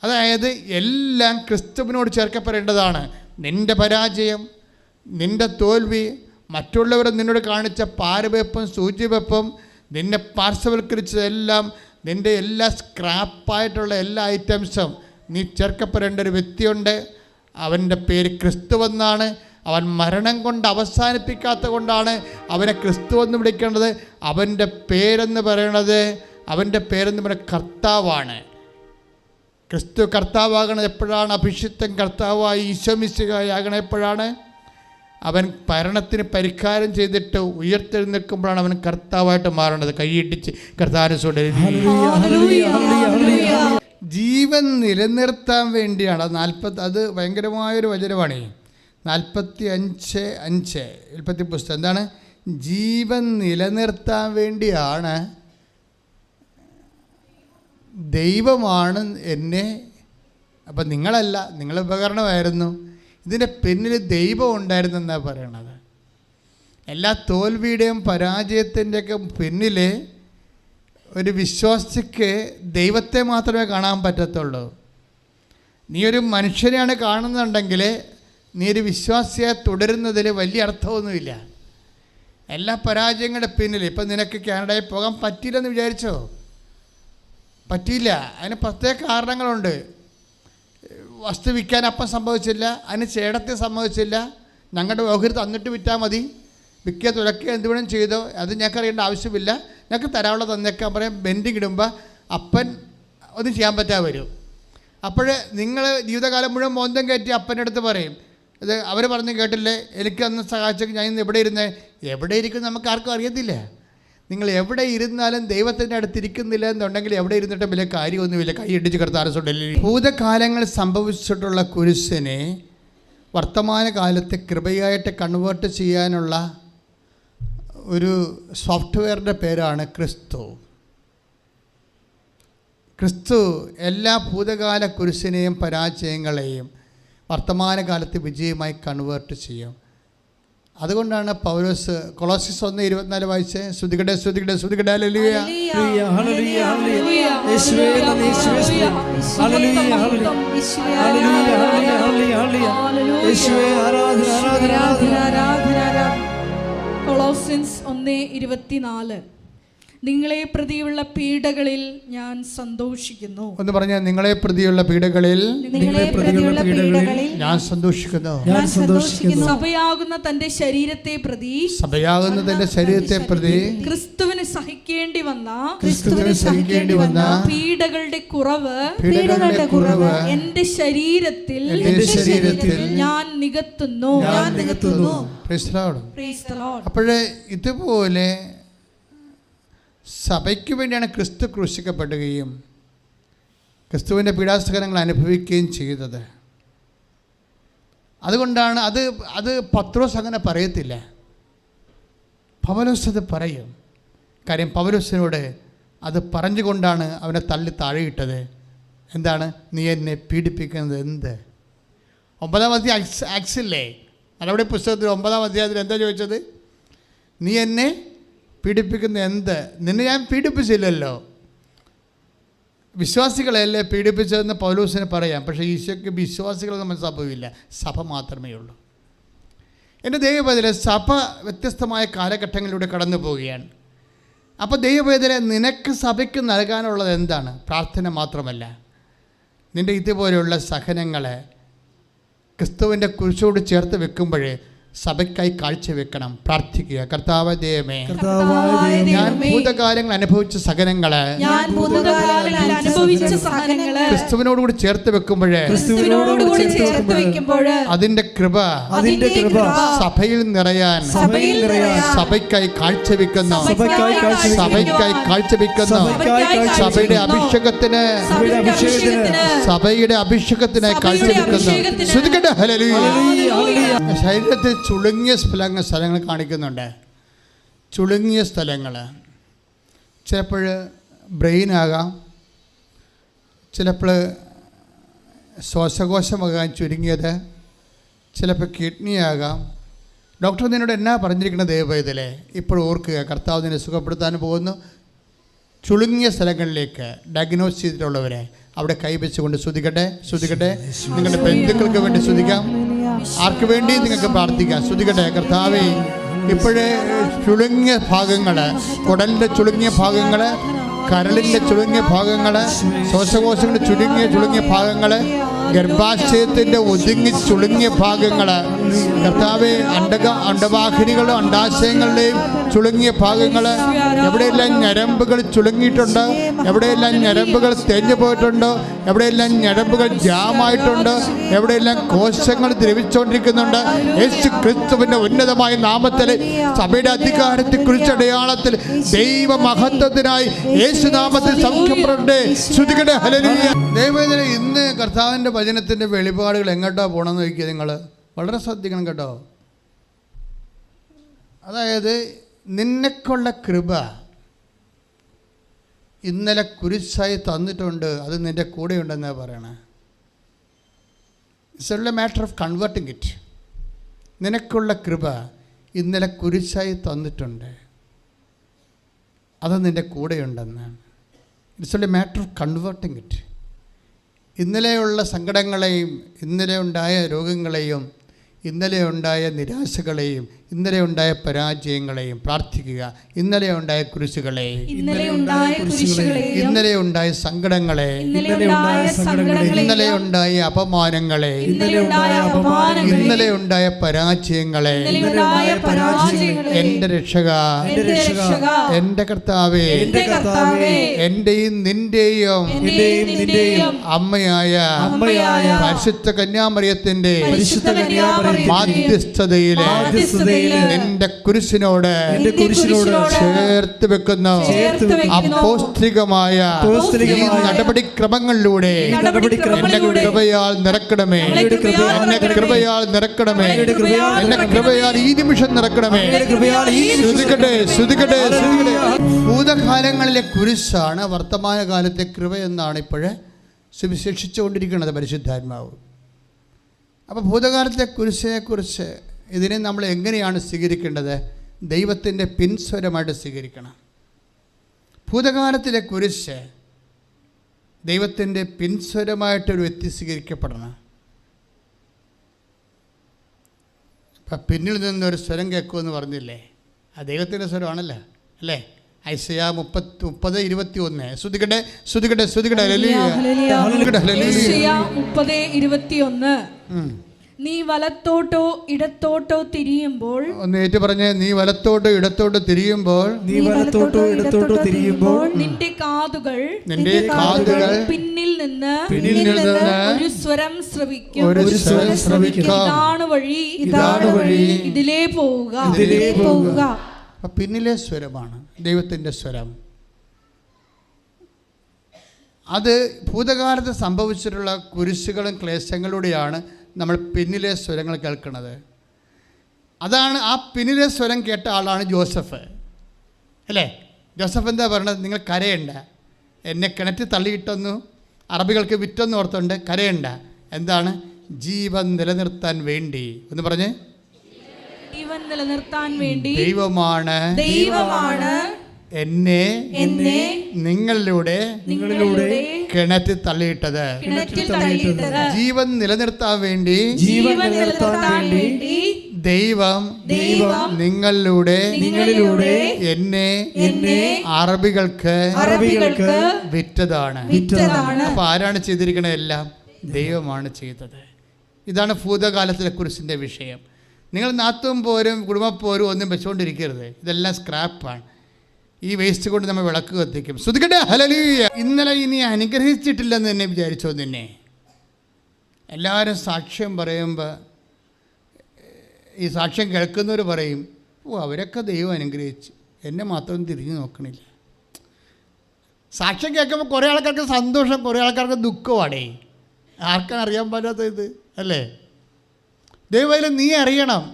അതായത് എല്ലാം ക്രിസ്തുവിനോട് ചേർക്കപ്പെടേണ്ടതാണ്. നിൻ്റെ പരാജയം, നിൻ്റെ തോൽവി, മറ്റുള്ളവർ നിന്നോട് കാണിച്ച പാരവെപ്പും സൂചിവെപ്പും, നിന്നെ പാർശ്വവൽക്കരിച്ചതെല്ലാം നിൻ്റെ എല്ലാ സ്ക്രാപ്പായിട്ടുള്ള എല്ലാ ഐറ്റംസും നീ ചേർക്കപ്പെടേണ്ട ഒരു വ്യക്തിയുണ്ട്. അവൻ്റെ പേര് ക്രിസ്തുവെന്നാണ്. അവൻ മരണം കൊണ്ട് അവസാനിപ്പിക്കാത്ത കൊണ്ടാണ് അവനെ ക്രിസ്തുവെന്ന് വിളിക്കേണ്ടത്. അവൻ്റെ പേരെന്ന് പറയണത് കർത്താവാണ്. ക്രിസ്തു കർത്താവാകണത് എപ്പോഴാണ്? അഭിഷിക്തൻ കർത്താവായി ഈശോ മിശിഹായാകണത് എപ്പോഴാണ്? അവൻ മരണത്തിന് പരിഹാരം ചെയ്തിട്ട് ഉയർത്തെഴുന്നേൽക്കുമ്പോഴാണ് അവൻ കർത്താവായിട്ട് മാറണത്. കൈയിട്ടിച്ച് കർത്താവിനെ ജീവൻ നിലനിർത്താൻ വേണ്ടിയാണ്. അത് ഭയങ്കരമായൊരു വചനമാണ്. 45:5 ഉൽപ്പത്തി പുസ്തകം എന്താണ്? ജീവൻ നിലനിർത്താൻ വേണ്ടിയാണ് ദൈവമാണ് എന്നെ. അപ്പം നിങ്ങളല്ല, നിങ്ങൾ ഉപകരണമായിരുന്നു. ഇതിൻ്റെ പിന്നിൽ ദൈവം ഉണ്ടായിരുന്നെന്നാണ് പറയണത്. എല്ലാ തോൽവിയുടെയും പരാജയത്തിൻ്റെയൊക്കെ പിന്നിൽ ഒരു വിശ്വാസിക്ക് ദൈവത്തെ മാത്രമേ കാണാൻ പറ്റത്തുള്ളൂ. നീ ഒരു മനുഷ്യനെയാണ് കാണുന്നുണ്ടെങ്കിൽ നീ ഒരു വിശ്വാസിയെ തുടരുന്നതിൽ വലിയ അർത്ഥമൊന്നുമില്ല. എല്ലാ പരാജയങ്ങളുടെ പിന്നിൽ ഇപ്പം നിനക്ക് കാനഡയിൽ പോകാൻ പറ്റിയില്ലെന്ന് വിചാരിച്ചോ? പറ്റിയില്ല. അതിന് പ്രത്യേക കാരണങ്ങളുണ്ട്. വസ്തു വിൽക്കാൻ അപ്പം സംഭവിച്ചില്ല, അതിന് ചേടത്തെ സംഭവിച്ചില്ല. ഞങ്ങളുടെ ഓഹരി തന്നിട്ട് വിറ്റാൽ മതി, വിൽക്കുക തുലക്കുക എന്ത് വേണം ചെയ്തോ, അത് ഞങ്ങൾക്ക് അറിയേണ്ട ആവശ്യമില്ല, ഞങ്ങൾക്ക് തരാനുള്ള തന്നേക്കാൻ പറയും. ബെൻഡിങ് ഇടുമ്പോൾ അപ്പൻ ഒന്നും ചെയ്യാൻ പറ്റാതെ വരും. അപ്പോൾ നിങ്ങൾ ജീവിതകാലം മുഴുവൻ മോന്തം കയറ്റി അപ്പൻ്റെ അടുത്ത് പറയും, ഇത് അവർ പറഞ്ഞ് കേട്ടില്ലേ, എനിക്ക് അന്ന് സഹായിച്ചെങ്കിൽ ഞാൻ ഇന്ന് എവിടെ ഇരിക്കും നമുക്ക് ആർക്കും അറിയത്തില്ല. നിങ്ങൾ എവിടെ ഇരുന്നാലും ദൈവത്തിൻ്റെ അടുത്തിരിക്കുന്നില്ല എന്നുണ്ടെങ്കിൽ എവിടെ ഇരുന്നിട്ടും വലിയ കാര്യമൊന്നുമില്ല. കൈയിടിച്ച് കർത്താരസുണ്ടല്ലേ. ഭൂതകാലങ്ങൾ സംഭവിച്ചിട്ടുള്ള കുരിശിനെ വർത്തമാനകാലത്തെ കൃപയായിട്ട് കൺവേർട്ട് ചെയ്യാനുള്ള ഒരു സോഫ്റ്റ്വെയറിൻ്റെ പേരാണ് ക്രിസ്തു. ക്രിസ്തു എല്ലാ ഭൂതകാല കുരിശിനെയും പരാജയങ്ങളെയും വർത്തമാനകാലത്ത് വിജയമായി കൺവേർട്ട് ചെയ്യും. അതുകൊണ്ടാണ് പൗലോസ് കൊളോസ്യസ് 1:24 വായിച്ച് സ്തുതിക്കട്ടെ സ്തുതിക്കട്ടെ സ്തുതിക്കട്ടെ ഹല്ലേലൂയ കൊളോസ്യൻസ് 1:24 നിങ്ങളെ പ്രതിയുള്ള പീഡകളിൽ ഞാൻ സന്തോഷിക്കുന്നു. എന്ന് പറഞ്ഞാൽ നിങ്ങളെ പ്രതിയുള്ള പീഡകളിൽ ഞാൻ സന്തോഷിക്കുന്നു. സഭയാകുന്ന തന്റെ ശരീരത്തെ പ്രതി ക്രിസ്തുവിന് സഹിക്കേണ്ടി വന്ന പീഡകളുടെ കുറവ് എന്റെ ശരീരത്തിൽ ഞാൻ നികത്തുന്നു. അപ്പോഴേ ഇതുപോലെ സഭയ്ക്ക് വേണ്ടിയാണ് ക്രിസ്തു ക്രൂശിക്കപ്പെടുകയും ക്രിസ്തുവിൻ്റെ പീഡാസഹനങ്ങൾ അനുഭവിക്കുകയും ചെയ്തത്. അതുകൊണ്ടാണ് അത് പത്രോസ് അങ്ങനെ പറയത്തില്ല, പൗലോസ് അത് പറയും. കാര്യം പൗലോസിനോട് അത് പറഞ്ഞുകൊണ്ടാണ് അവനെ തള്ളി താഴെയിട്ടത്. എന്താണ്? നീ എന്നെ പീഡിപ്പിക്കുന്നത് എന്ത്? 9-ാം അധ്യായം ആക്സില്ലേ, നടപടി പുസ്തകത്തിൽ 9-ാം അധ്യായത്തിൽ എന്താ ചോദിച്ചത്? നീ എന്നെ പീഡിപ്പിക്കുന്ന എന്ത്? നിന്നെ ഞാൻ പീഡിപ്പിച്ചില്ലല്ലോ. വിശ്വാസികളെയല്ലേ പീഡിപ്പിച്ചതെന്ന് പൗലോസിന് പറയാം. പക്ഷേ ഈശോയ്ക്ക് വിശ്വാസികളൊന്നും മനസ്സിലാവില്ല, സഭ മാത്രമേ ഉള്ളൂ. എൻ്റെ ദൈവവേദന സഭ വ്യത്യസ്തമായ കാലഘട്ടങ്ങളിലൂടെ കടന്നു പോവുകയാണ്. അപ്പോൾ ദൈവവേദന നിനക്ക് സഭയ്ക്ക് നൽകാനുള്ളത് എന്താണ്? പ്രാർത്ഥന മാത്രമല്ല, നിൻ്റെ ഇതുപോലെയുള്ള സഹനങ്ങളെ ക്രിസ്തുവിൻ്റെ കുരിശോട് ചേർത്ത് വെക്കുമ്പോൾ സഭയ്ക്കായി കാഴ്ചവെക്കണം, പ്രാർത്ഥിക്കുക. കർത്താവേ ദൈവമേ, ഞാൻ ഭൂതകാലങ്ങൾ അനുഭവിച്ച സഹനങ്ങളെ ക്രിസ്തുവിനോടുകൂടി ചേർത്ത് വെക്കുമ്പോഴേ അതിന്റെ കൃപ സഭയിൽ നിറയാൻ സഭയ്ക്കായി കാഴ്ചവെക്കുന്നു. സഭയുടെ അഭിഷേകത്തിന് കാഴ്ചവെക്കുന്നു. ശ്രദ്ധിക്കട്ടെ. ഹല്ലേലൂയ. ശരീരത്തിൽ ചുളുങ്ങിയ സ്ഥലങ്ങൾ കാണിക്കുന്നുണ്ട്. ചുളുങ്ങിയ സ്ഥലങ്ങൾ ചിലപ്പോൾ ബ്രെയിനാകാം, ചിലപ്പോൾ ശ്വാസകോശമാകാൻ ചുരുങ്ങിയത്, ചിലപ്പോൾ കിഡ്നി ആകാം. ഡോക്ടർ നിന്നോട് എന്നാ പറഞ്ഞിരിക്കുന്നത് ദൈവവേദനയിലെ? ഇപ്പോൾ ഓർക്കുക, കർത്താവ് നിന്നെ സുഖപ്പെടുത്താൻ പോകുന്നു. ചുളുങ്ങിയ സ്ഥലങ്ങളിലേക്ക് ഡയഗ്നോസ് ചെയ്തിട്ടുള്ളവരെ അവിടെ കൈവച്ചുകൊണ്ട് സ്തുതിക്കട്ടെ. നിങ്ങളുടെ ബന്ധുക്കൾക്ക് വേണ്ടി സ്തുതിക്കാം, ആർക്ക് വേണ്ടി നിങ്ങൾക്ക് പ്രാർത്ഥിക്കാം. സ്തുതിക്കട്ടെ. കർത്താവേ, ഇപ്പോഴേ ചുളുങ്ങിയ ഭാഗങ്ങൾ, കുടലിൻ്റെ ചുളുങ്ങിയ ഭാഗങ്ങൾ, കരളിൻ്റെ ചുളുങ്ങിയ ഭാഗങ്ങൾ, ശ്വാസകോശങ്ങളുടെ ചുളുങ്ങിയ ഭാഗങ്ങൾ, ഗർഭാശയത്തിൻ്റെ ഒതുങ്ങി ചുളുങ്ങിയ ഭാഗങ്ങൾ, കർത്താവെ അണ്ടവാഹിനികളും അണ്ടാശയങ്ങളുടെയും ചുളുങ്ങിയ ഭാഗങ്ങൾ, എവിടെയെല്ലാം ഞരമ്പുകൾ ചുളുങ്ങിയിട്ടുണ്ട്, എവിടെയെല്ലാം ഞരമ്പുകൾ തേഞ്ഞു പോയിട്ടുണ്ടോ, എവിടെയെല്ലാം ഞരമ്പുകൾ ജാമായിട്ടുണ്ട്, എവിടെയെല്ലാം കോശങ്ങൾ ദ്രവിച്ചുകൊണ്ടിരിക്കുന്നുണ്ട്, യേശു ക്രിസ്തുവിൻ്റെ ഉന്നതമായ നാമത്തിൽ സഭയുടെ അധികാരത്തെ കുറിച്ച് അടയാളത്തിൽ ദൈവമഹത്വത്തിനായി യേശു നാമത്തിൽ സൗഖ്യപ്പെടട്ടെ. ശ്രുതികട്ടെ ഹല്ലേലൂയ. ദൈവവേദന ഇന്ന് കർത്താവിൻ്റെ വചനത്തിൻ്റെ വെളിപാടുകൾ എങ്ങോട്ടാ പോകണമെന്ന് ചോദിക്കുക. നിങ്ങൾ വളരെ ശ്രദ്ധിക്കണം കേട്ടോ. അതായത് നിന്നെക്കുള്ള കൃപ ഇന്നലെ കുരിശായി തന്നിട്ടുണ്ട്, അത് നിൻ്റെ കൂടെ ഉണ്ടെന്നാണ് പറയണേ. It's only a matter of converting it. നിനക്കുള്ള കൃപ ഇന്നലെ കുരിശായി തന്നിട്ടുണ്ട്, അത് നിൻ്റെ കൂടെയുണ്ടെന്നാണ്. It's only a matter of converting it. ഇന്നലെയുള്ള സങ്കടങ്ങളെയും ഇന്നലെ ഉണ്ടായ രോഗങ്ങളെയും ഇന്നലെ ഉണ്ടായ നിരാശകളെയും ഇന്നലെ ഉണ്ടായ പരാജയങ്ങളെയും പ്രാർത്ഥിക്കുക. ഇന്നലെ ഉണ്ടായ കുരിശുകളെ, ഇന്നലെ ഉണ്ടായ സങ്കടങ്ങളെ, ഇന്നലെ ഉണ്ടായ അപമാനങ്ങളെ, ഇന്നലെ ഉണ്ടായ പരാജയങ്ങളെ, എൻ്റെ രക്ഷക, എൻ്റെ കർത്താവേ, എൻ്റെയും നിന്റെയും അമ്മയായ പരിശുദ്ധ കന്യാമറിയത്തിൻ്റെ മാധ്യസ്ഥതയിലെ നിന്റെ കുരിശിനോട് ചേർത്ത് വെക്കുന്ന അപ്പോസ്തലികമായ നടപടിക്രമങ്ങളിലൂടെ എന്നെ കൃപയാൽ നിറക്കണമേ, എന്നെ കൃപയാൽ നിറക്കണമേ, എന്നെ കൃപയാൽ ഈ നിമിഷം നിറക്കണമേ. ശ്രുതിക്കട്ടെ. ഭൂതകാലങ്ങളിലെ കുരിശാണ് വർത്തമാനകാലത്തെ കൃപ എന്നാണ് ഇപ്പോഴേ സുവിശേഷിച്ചുകൊണ്ടിരിക്കുന്നത് പരിശുദ്ധാത്മാവ്. അപ്പോൾ ഭൂതകാലത്തെ കുരിശിനെക്കുറിച്ച് ഇതിനെ നമ്മൾ എങ്ങനെയാണ് സ്വീകരിക്കേണ്ടത്? ദൈവത്തിൻ്റെ പിൻസ്വരമായിട്ട് സ്വീകരിക്കണം. ഭൂതകാലത്തിലെ കുരിശ് ദൈവത്തിൻ്റെ പിൻസ്വരമായിട്ടൊരു വ്യക്തി സ്വീകരിക്കപ്പെടണം. ഇപ്പം പിന്നിൽ നിന്നൊരു സ്വരം കേൾക്കുമെന്ന് പറഞ്ഞില്ലേ, ആ ദൈവത്തിൻ്റെ സ്വരമാണല്ലോ അല്ലേ? ഐസയാ 30:21. ശ്രുതികട്ടെ. ഐസയാ 30:21. നീ വലത്തോട്ടോ ഇടത്തോട്ടോ തിരിയുമ്പോൾ, ഒന്ന് ഏറ്റു പറഞ്ഞേ, നീ വലത്തോട്ടോ ഇടത്തോട്ടോ തിരിയുമ്പോൾ, നിന്റെ കാതുകൾ പിന്നിൽ നിന്ന് ഒരു സ്വരം ശ്രവിക്കും. ഇതാണ് വഴി, ഇതിലേ പോവുക. പിന്നിലെ സ്വരമാണ് ദൈവത്തിൻ്റെ സ്വരം. അത് ഭൂതകാലത്ത് സംഭവിച്ചിട്ടുള്ള കുരിശുകളും ക്ലേശങ്ങളിലൂടെയാണ് നമ്മൾ പിന്നിലെ സ്വരങ്ങൾ കേൾക്കുന്നത്. അതാണ് ആ പിന്നിലെ സ്വരം കേട്ട ആളാണ് ജോസഫ് അല്ലേ? ജോസഫ് എന്താ പറയണത്? നിങ്ങൾ കരയണ്ട, എന്നെ കിണറ്റിൽ തള്ളിയിട്ടെന്നു അറബികൾക്ക് വിറ്റെന്ന് ഓർത്തുണ്ട്, കരയണ്ട. എന്താണ്? ജീവൻ നിലനിർത്താൻ വേണ്ടി. ഒന്ന് പറഞ്ഞേ, ജീവൻ നിലനിർത്താൻ വേണ്ടി ദൈവമാണ് എന്നെ നിങ്ങളിലൂടെ കിണറ്റിൽ തള്ളിയിട്ടത്. ജീവൻ നിലനിർത്താൻ വേണ്ടി ദൈവം നിങ്ങളിലൂടെ എന്നെ അറബികൾക്ക് വിറ്റതാണ്. അപ്പൊ ആരാണ് ചെയ്തിരിക്കണത്? എല്ലാം ദൈവമാണ് ചെയ്തത്. ഇതാണ് ഭൂതകാലത്തിലെ കുരിശിന്റെ വിഷയം. നിങ്ങൾ നാത്തും പോരും കുടുംബപ്പോരും ഒന്നും വെച്ചുകൊണ്ടിരിക്കരുത്. ഇതെല്ലാം സ്ക്രാപ്പാണ്. ഈ വേസ്റ്റ് കൊണ്ട് നമ്മൾ വിളക്ക് കത്തിക്കും. ശ്രുതികട്ടെ ഹല്ലേലൂയ. ഇന്നലെ ഇനി അനുഗ്രഹിച്ചിട്ടില്ലെന്ന് തന്നെ വിചാരിച്ചോ? നിന്നെ എല്ലാവരും സാക്ഷ്യം പറയുമ്പോൾ ഈ സാക്ഷ്യം കേൾക്കുന്നവർ പറയും, ഓ അവരൊക്കെ ദൈവം അനുഗ്രഹിച്ചു, എന്നെ മാത്രം തിരിഞ്ഞു നോക്കണില്ല. സാക്ഷ്യം കേൾക്കുമ്പോൾ കുറേ ആൾക്കാർക്ക് സന്തോഷം, കുറേ ആൾക്കാർക്ക് ദുഃഖമാണേ. ആർക്കാണ് അറിയാൻ പറ്റാത്ത ഇത് അല്ലേ? ദൈവം നീ അറിയണം,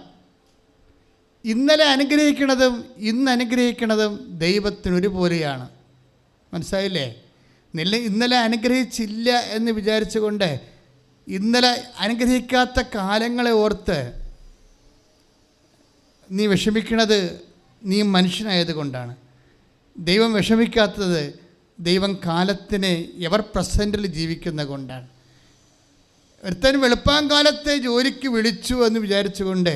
ഇന്നലെ അനുഗ്രഹിക്കണതും ഇന്ന് അനുഗ്രഹിക്കണതും ദൈവത്തിന് ഒരുപോലെയാണ്. മനസ്സിലായില്ലേ? ഇന്നലെ അനുഗ്രഹിച്ചില്ല എന്ന് വിചാരിച്ചുകൊണ്ട് ഇന്നലെ അനുഗ്രഹിക്കാത്ത കാലങ്ങളെ ഓർത്ത് നീ വിഷമിക്കണത് നീ മനുഷ്യനായതുകൊണ്ടാണ്. ദൈവം വിഷമിക്കാത്തത് ദൈവം കാലത്തിന് എവർ പ്രസൻറ്റിൽ ജീവിക്കുന്ന കൊണ്ടാണ്. ഒരുത്തൻ വെളുപ്പാങ്കാലത്തെ ജോലിക്ക് വിളിച്ചു എന്ന് വിചാരിച്ചുകൊണ്ട്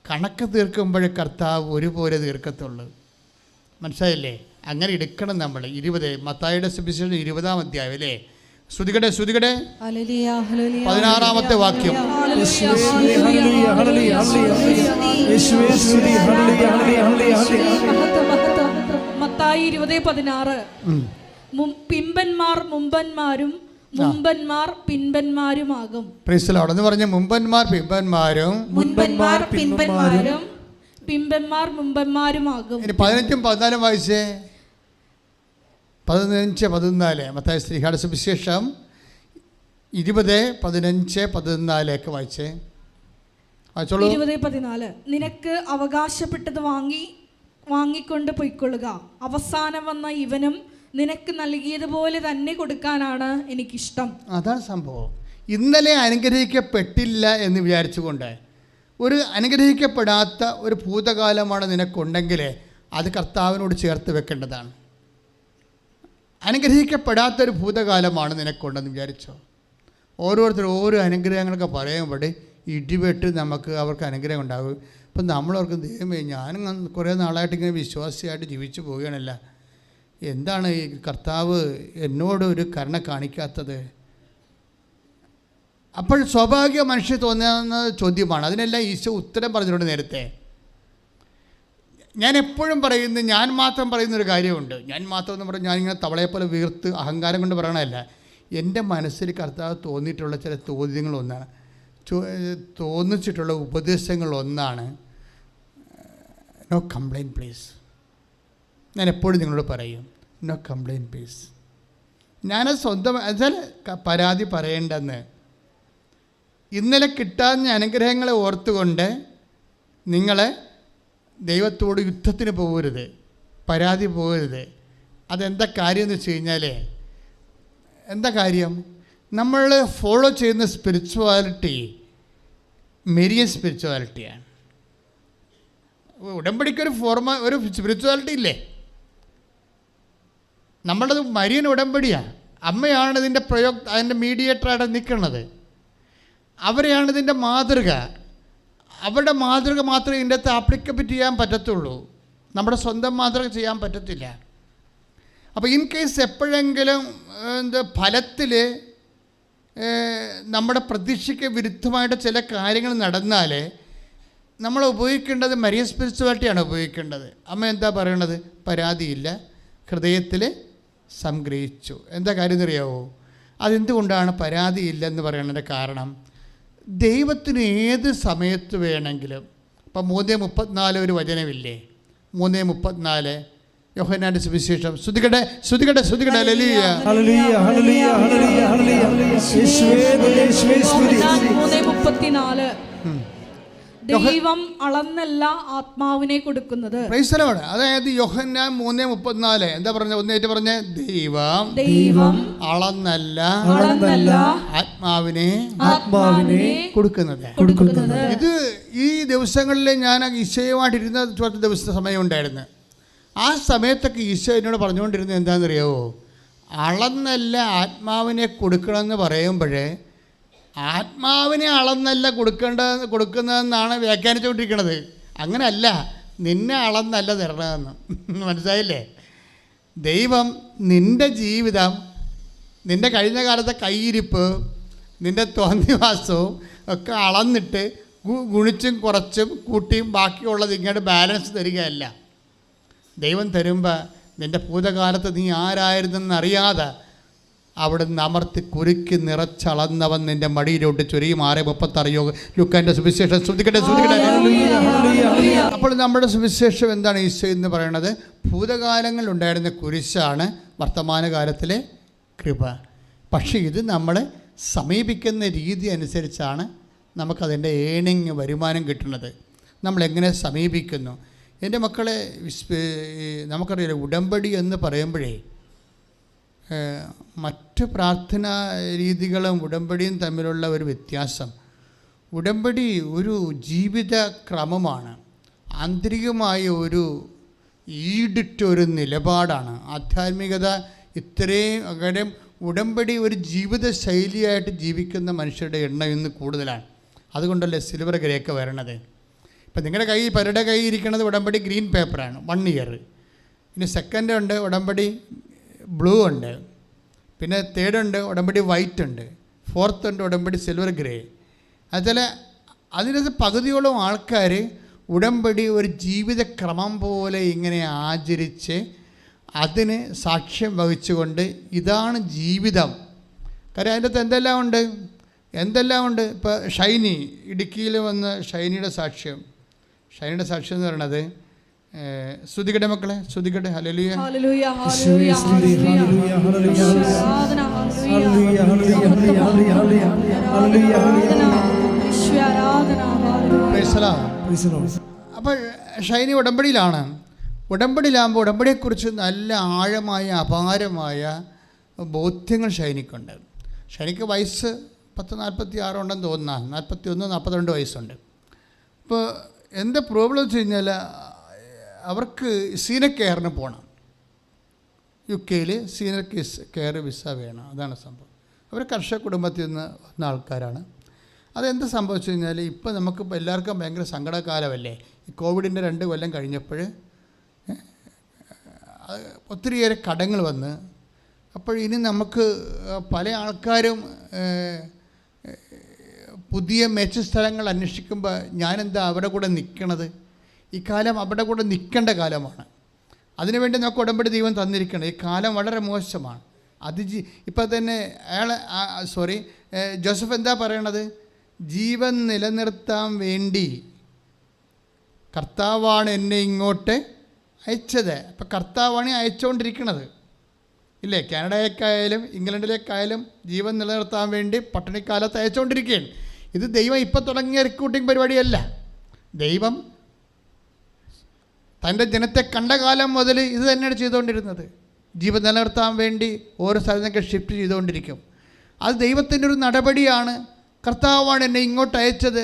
കണക്ക് തീർക്കുമ്പോൾ കർത്താവ് ഒരുപോലെ തീർക്കത്തുള്ളൂ. മനസ്സിലായില്ലേ? അങ്ങനെ എടുക്കണം നമ്മൾ. 20 മത്തായിയുടെ സുവിശേഷം 20-ാം അധ്യായം അല്ലേ? ശ്രുതികടെ 16-ാമത്തെ വാക്യം. മത്തായി 20:16. പിമ്പന്മാർ മുമ്പന്മാരും മുമ്പന്മാർ പിൻപന്മാരുമാകും. പ്രൈസ് ദി ലോർഡ് എന്ന് പറഞ്ഞ മുമ്പന്മാർ പിമ്പന്മാരും മുൻപന്മാർ പിൻപന്മാരും പിമ്പന്മാർ മുമ്പന്മാരുമാകും. ഇനി 15-14 വായിച്ചേ. 15-14 മത്തായി ശ്രീഹായുടെ സുവിശേഷം 20:15-14 വായിച്ചേ. വായിച്ചോളൂ. 20:14. നിനക്ക് അവകാശപ്പെട്ടത് വാങ്ങിക്കൊണ്ട് പൊയ്ക്കൊള്ളുക. അവസാനം വന്ന ഇവനും നിനക്ക് നൽകിയതുപോലെ തന്നെ കൊടുക്കാനാണ് എനിക്കിഷ്ടം. അതാണ് സംഭവം. ഇന്നലെ അനുഗ്രഹിക്കപ്പെട്ടില്ല എന്ന് വിചാരിച്ചുകൊണ്ട് ഒരു അനുഗ്രഹിക്കപ്പെടാത്ത ഒരു ഭൂതകാലമാണ് നിനക്കുണ്ടെങ്കിൽ അത് കർത്താവിനോട് ചേർത്ത് വെക്കേണ്ടതാണ്. അനുഗ്രഹിക്കപ്പെടാത്തൊരു ഭൂതകാലമാണ് നിനക്കുണ്ടെന്ന് വിചാരിച്ചോ. ഓരോരുത്തരും ഓരോ അനുഗ്രഹങ്ങളൊക്കെ പറയുമ്പോൾ ഇടിവെട്ട് അവർക്ക് അനുഗ്രഹം ഉണ്ടാകും. ഇപ്പം നമ്മളവർക്ക് ദൈവമേ, ഞാനും കുറേ നാളായിട്ട് ഇങ്ങനെ വിശ്വാസിയായിട്ട് ജീവിച്ചു പോവുകയാണല്ല, എന്താണ് ഈ കർത്താവ് എന്നോട് ഒരു കരുണ കാണിക്കാത്തത്? അപ്പോൾ സ്വാഭാവിക മനുഷ്യ തോന്നുന്ന ചോദ്യമാണ്. അതിനെല്ലാം ഈശോ ഉത്തരം പറഞ്ഞിട്ടുണ്ട് നേരത്തെ. ഞാൻ എപ്പോഴും പറയുന്നത്, ഞാൻ മാത്രം പറയുന്നൊരു കാര്യമുണ്ട്. ഞാൻ മാത്രം എന്ന് പറഞ്ഞാൽ ഞാനിങ്ങനെ തവളയെപ്പോലെ വീർത്ത് അഹങ്കാരം കൊണ്ട് പറയണമല്ല. എൻ്റെ മനസ്സിൽ കർത്താവ് തോന്നിയിട്ടുള്ള ചില ചോദ്യങ്ങളൊന്നാണ്, തോന്നിച്ചിട്ടുള്ള ഉപദേശങ്ങളൊന്നാണ് നോ കംപ്ലൈൻറ്റ് പ്ലീസ്. ഞാൻ എപ്പോഴും നിങ്ങളോട് പറയും, നോ കംപ്ലൈൻറ്റ് പ്ലീസ്. ഞാനത് സ്വന്തം എന്നാൽ പരാതി പറയേണ്ടെന്ന്. ഇന്നലെ കിട്ടാവുന്ന അനുഗ്രഹങ്ങളെ ഓർത്തുകൊണ്ട് നിങ്ങൾ ദൈവത്തോട് യുദ്ധത്തിന് പോകരുത്, പരാതി പോകരുത്. അതെന്താ കാര്യം എന്ന് വെച്ച് കഴിഞ്ഞാൽ, എന്താ കാര്യം? നമ്മൾ ഫോളോ ചെയ്യുന്ന സ്പിരിച്വാലിറ്റി മെരിയൻ സ്പിരിച്വാലിറ്റിയാണ്. ഉടമ്പടിക്കൊരു ഒരു സ്പിരിച്വാലിറ്റി ഇല്ലേ? നമ്മളത് മരിയൻ ഉടമ്പടിയാണ്. അമ്മയാണ് ഇതിൻ്റെ അതിൻ്റെ മീഡിയേറ്ററായിട്ട് നിൽക്കുന്നത്. അവരെയാണ് ഇതിൻ്റെ മാതൃക. അവരുടെ മാതൃക മാത്രമേ ഇതിൻ്റെ അകത്ത് ആപ്ലിക്കബിറ്റ് ചെയ്യാൻ പറ്റത്തുള്ളൂ. നമ്മുടെ സ്വന്തം മാതൃക ചെയ്യാൻ പറ്റത്തില്ല. അപ്പോൾ ഇൻ കേസ് എപ്പോഴെങ്കിലും ഫലത്തിൽ നമ്മുടെ പ്രതീക്ഷയ്ക്ക് വിരുദ്ധമായിട്ട് ചില കാര്യങ്ങൾ നടന്നാൽ നമ്മൾ ഉപയോഗിക്കേണ്ടത് മരിയൻ സ്പിരിച്വാലിറ്റിയാണ് ഉപയോഗിക്കേണ്ടത്. അമ്മ എന്താ പറയണത്? പരാതിയില്ല, ഹൃദയത്തിൽ സംഗ്രഹിച്ചു. എന്താ കാര്യം എന്നറിയാവോ? അതെന്തുകൊണ്ടാണ് പരാതിയില്ലെന്ന് പറയുന്നതിൻ്റെ കാരണം? ദൈവത്തിന് ഏത് സമയത്ത് വേണമെങ്കിലും, ഇപ്പം 3:34 ഒരു വചനമില്ലേ? 3:34 യോഹന്നാന്റെ സുവിശേഷം. ശ്രുതികടെ ഹല്ലേലൂയ. 3:34 ദൈവം അളന്നല്ല ആത്മാവിനെ കൊടുക്കുന്നത്. Praise the Lord. അതായത് യോഹന്നാൻ 3:34 എന്താ പറഞ്ഞത്? ഒന്നേറ്റ് പറഞ്ഞേ, ദൈവം അളന്നല്ല ആത്മാവിനെ കൊടുക്കുന്നത്. ഇത് ഈ ദിവസങ്ങളിൽ ഞാൻ ഈശോയുമായിട്ടിരുന്ന ദിവസ സമയം ഉണ്ടായിരുന്നു. ആ സമയത്തൊക്കെ ഈശോ എന്നോട് പറഞ്ഞുകൊണ്ടിരുന്നത് എന്താണെന്നറിയാവോ? അളന്നല്ല ആത്മാവിനെ കൊടുക്കണമെന്ന് പറയുമ്പോഴേ ആത്മാവിനെ അളന്നല്ല കൊടുക്കുന്നതെന്നാണ് വ്യാഖ്യാനിച്ചുകൊണ്ടിരിക്കുന്നത്. അങ്ങനെയല്ല, നിന്നെ അളന്നല്ല തരണമെന്ന്. മനസ്സിലായില്ലേ? ദൈവം നിൻ്റെ ജീവിതം, നിൻ്റെ കഴിഞ്ഞ കാലത്തെ കയ്യിരിപ്പ്, നിൻ്റെ തോന്നിവാസവും ഒക്കെ അളന്നിട്ട് ഗുണിച്ചും കുറച്ചും കൂട്ടിയും ബാക്കിയുള്ളത് ഇങ്ങോട്ട് ബാലൻസ് തരികയല്ല. ദൈവം തരുമ്പോൾ നിൻ്റെ ഭൂതകാലത്ത് നീ ആരായിരുന്നെന്നറിയാതെ അവിടുന്ന് അമർത്തി കുരുക്കി നിറച്ചളന്നവൻ നിൻ്റെ മടിയിലോട്ട് ചൊരിയും. 6:36 ലൂക്കാൻ്റെ സുവിശേഷം. ശ്രദ്ധിക്കട്ടെ. അപ്പോൾ നമ്മുടെ സുവിശേഷം എന്താണ് ഈശോ എന്ന് പറയുന്നത്? ഭൂതകാലങ്ങളിലുണ്ടായിരുന്ന കുരിശാണ് വർത്തമാനകാലത്തിലെ കൃപ. പക്ഷേ ഇത് നമ്മളെ സമീപിക്കുന്ന രീതി അനുസരിച്ചാണ് നമുക്കതിൻ്റെ വരുമാനം കിട്ടുന്നത്. നമ്മളെങ്ങനെ സമീപിക്കുന്നു? എൻ്റെ മക്കളെ, നമുക്കറിയാലോ, ഉടമ്പടി എന്ന് പറയുമ്പോഴേ മറ്റ് പ്രാർത്ഥനാ രീതികളും ഉടമ്പടിയും തമ്മിലുള്ള ഒരു വ്യത്യാസം, ഉടമ്പടി ഒരു ജീവിത ക്രമമാണ്, ആന്തരികമായ ഒരു ഈടിട്ടൊരു നിലപാടാണ്. ആധ്യാത്മികത ഇത്രയും കാര്യം ഉടമ്പടി ഒരു ജീവിത ശൈലിയായിട്ട് ജീവിക്കുന്ന മനുഷ്യരുടെ എണ്ണം ഇന്ന് കൂടുതലാണ്. അതുകൊണ്ടല്ലേ സിൽവർ ഗ്രേക്ക് വരണത്. ഇപ്പം നിങ്ങളുടെ പലരുടെ കൈ ഇരിക്കുന്നത് ഉടമ്പടി ഗ്രീൻ പേപ്പറാണ്, 1 ഇയർ. ഇനി സെക്കൻഡ് ഉണ്ട് ഉടമ്പടി ബ്ലൂ ഉണ്ട്, പിന്നെ തേർഡ് ഉണ്ട് ഉടമ്പടി വൈറ്റ് ഉണ്ട്, ഫോർത്ത് ഉണ്ട് ഉടമ്പടി സിൽവർ ഗ്രേ. അതുപോലെ അതിനകത്ത് പകുതിയോളം ആൾക്കാർ ഉടമ്പടി ഒരു ജീവിതക്രമം പോലെ ഇങ്ങനെ ആചരിച്ച് അതിന് സാക്ഷ്യം വഹിച്ചുകൊണ്ട് ഇതാണ് ജീവിതം. കാര്യം അതിൻ്റെ അകത്ത് എന്തെല്ലാം ഉണ്ട്. ഇപ്പോൾ ഷൈനി ഇടുക്കിയിൽ വന്ന ഷൈനിയുടെ സാക്ഷ്യം എന്ന് പറയണത്, ശ്രുതികടെ മക്കളെ, ശ്രുതികടെ ഹല്ലേലൂയ ഹല്ലേലൂയ ഹല്ലേലൂയ ഹല്ലേലൂയ ഹല്ലേലൂയ ആരാധന ഹല്ലേലൂയ ഹല്ലേലൂയ ആരാധന ഹല്ലേലൂയ. അപ്പോൾ ഷൈനി ഉടമ്പടിയിലാകുമ്പോൾ ഉടമ്പടിയെക്കുറിച്ച് നല്ല ആഴമായ അപാരമായ ബോധ്യങ്ങൾ ഷൈനിക്കുണ്ട്. ഷൈനിക്ക് വയസ്സ് 40-46 ഉണ്ടെന്ന് തോന്നുന്നു, 41-42 വയസ്സുണ്ട്. ഇപ്പോൾ എന്താ പ്രോബ്ലം വെച്ച് കഴിഞ്ഞാൽ അവർക്ക് സീനിയർ കെയറിന് പോകണം. UK സീനിയർ കെയർ വിസ വേണം. അതാണ് സംഭവം. അവർ കർഷക കുടുംബത്തിൽ നിന്ന് വന്ന ആൾക്കാരാണ്. അതെന്ത് സംഭവിച്ചു കഴിഞ്ഞാൽ ഇപ്പോൾ നമുക്കിപ്പോൾ എല്ലാവർക്കും ഭയങ്കര സങ്കടകാലമല്ലേ. ഈ കോവിഡിൻ്റെ 2 കൊല്ലം കഴിഞ്ഞപ്പോൾ ഒത്തിരിയേറെ കടങ്ങൾ വന്ന്, അപ്പോൾ ഇനി നമുക്ക് പല ആൾക്കാരും പുതിയ മെച്ച സ്ഥലങ്ങൾ അന്വേഷിക്കുമ്പോൾ ഞാനെന്താ അവരുടെ കൂടെ നിൽക്കണത്? ഈ കാലം അവരുടെ കൂടെ നിൽക്കേണ്ട കാലമാണ്. അതിനുവേണ്ടി നമുക്ക് ഉടമ്പടി ദൈവം തന്നിരിക്കണം. ഈ കാലം വളരെ മോശമാണ്. ഇപ്പം തന്നെ ജോസഫ് എന്താ പറയണത്? ജീവൻ നിലനിർത്താൻ വേണ്ടി കർത്താവാണ് എന്നെ ഇങ്ങോട്ട് അയച്ചത്. അപ്പം കർത്താവാണ് അയച്ചുകൊണ്ടിരിക്കുന്നത് ഇല്ലേ? കാനഡയിലേക്കായാലും ഇംഗ്ലണ്ടിലേക്കായാലും ജീവൻ നിലനിർത്താൻ വേണ്ടി പട്ടിണിക്കാലത്ത് അയച്ചുകൊണ്ടിരിക്കുകയാണ്. ഇത് ദൈവം ഇപ്പം തുടങ്ങിയ റിക്രൂട്ടിംഗ് പരിപാടിയല്ല. ദൈവം തൻ്റെ ജനത്തെ കണ്ട കാലം മുതൽ ഇത് തന്നെയാണ് ചെയ്തുകൊണ്ടിരുന്നത്. ജീവൻ നിലനിർത്താൻ വേണ്ടി ഓരോ സ്ഥലത്തൊക്കെ ഷിഫ്റ്റ് ചെയ്തുകൊണ്ടിരിക്കും. അത് ദൈവത്തിൻ്റെ ഒരു നടപടിയാണ്. കർത്താവാണ് എന്നെ ഇങ്ങോട്ട് അയച്ചത്.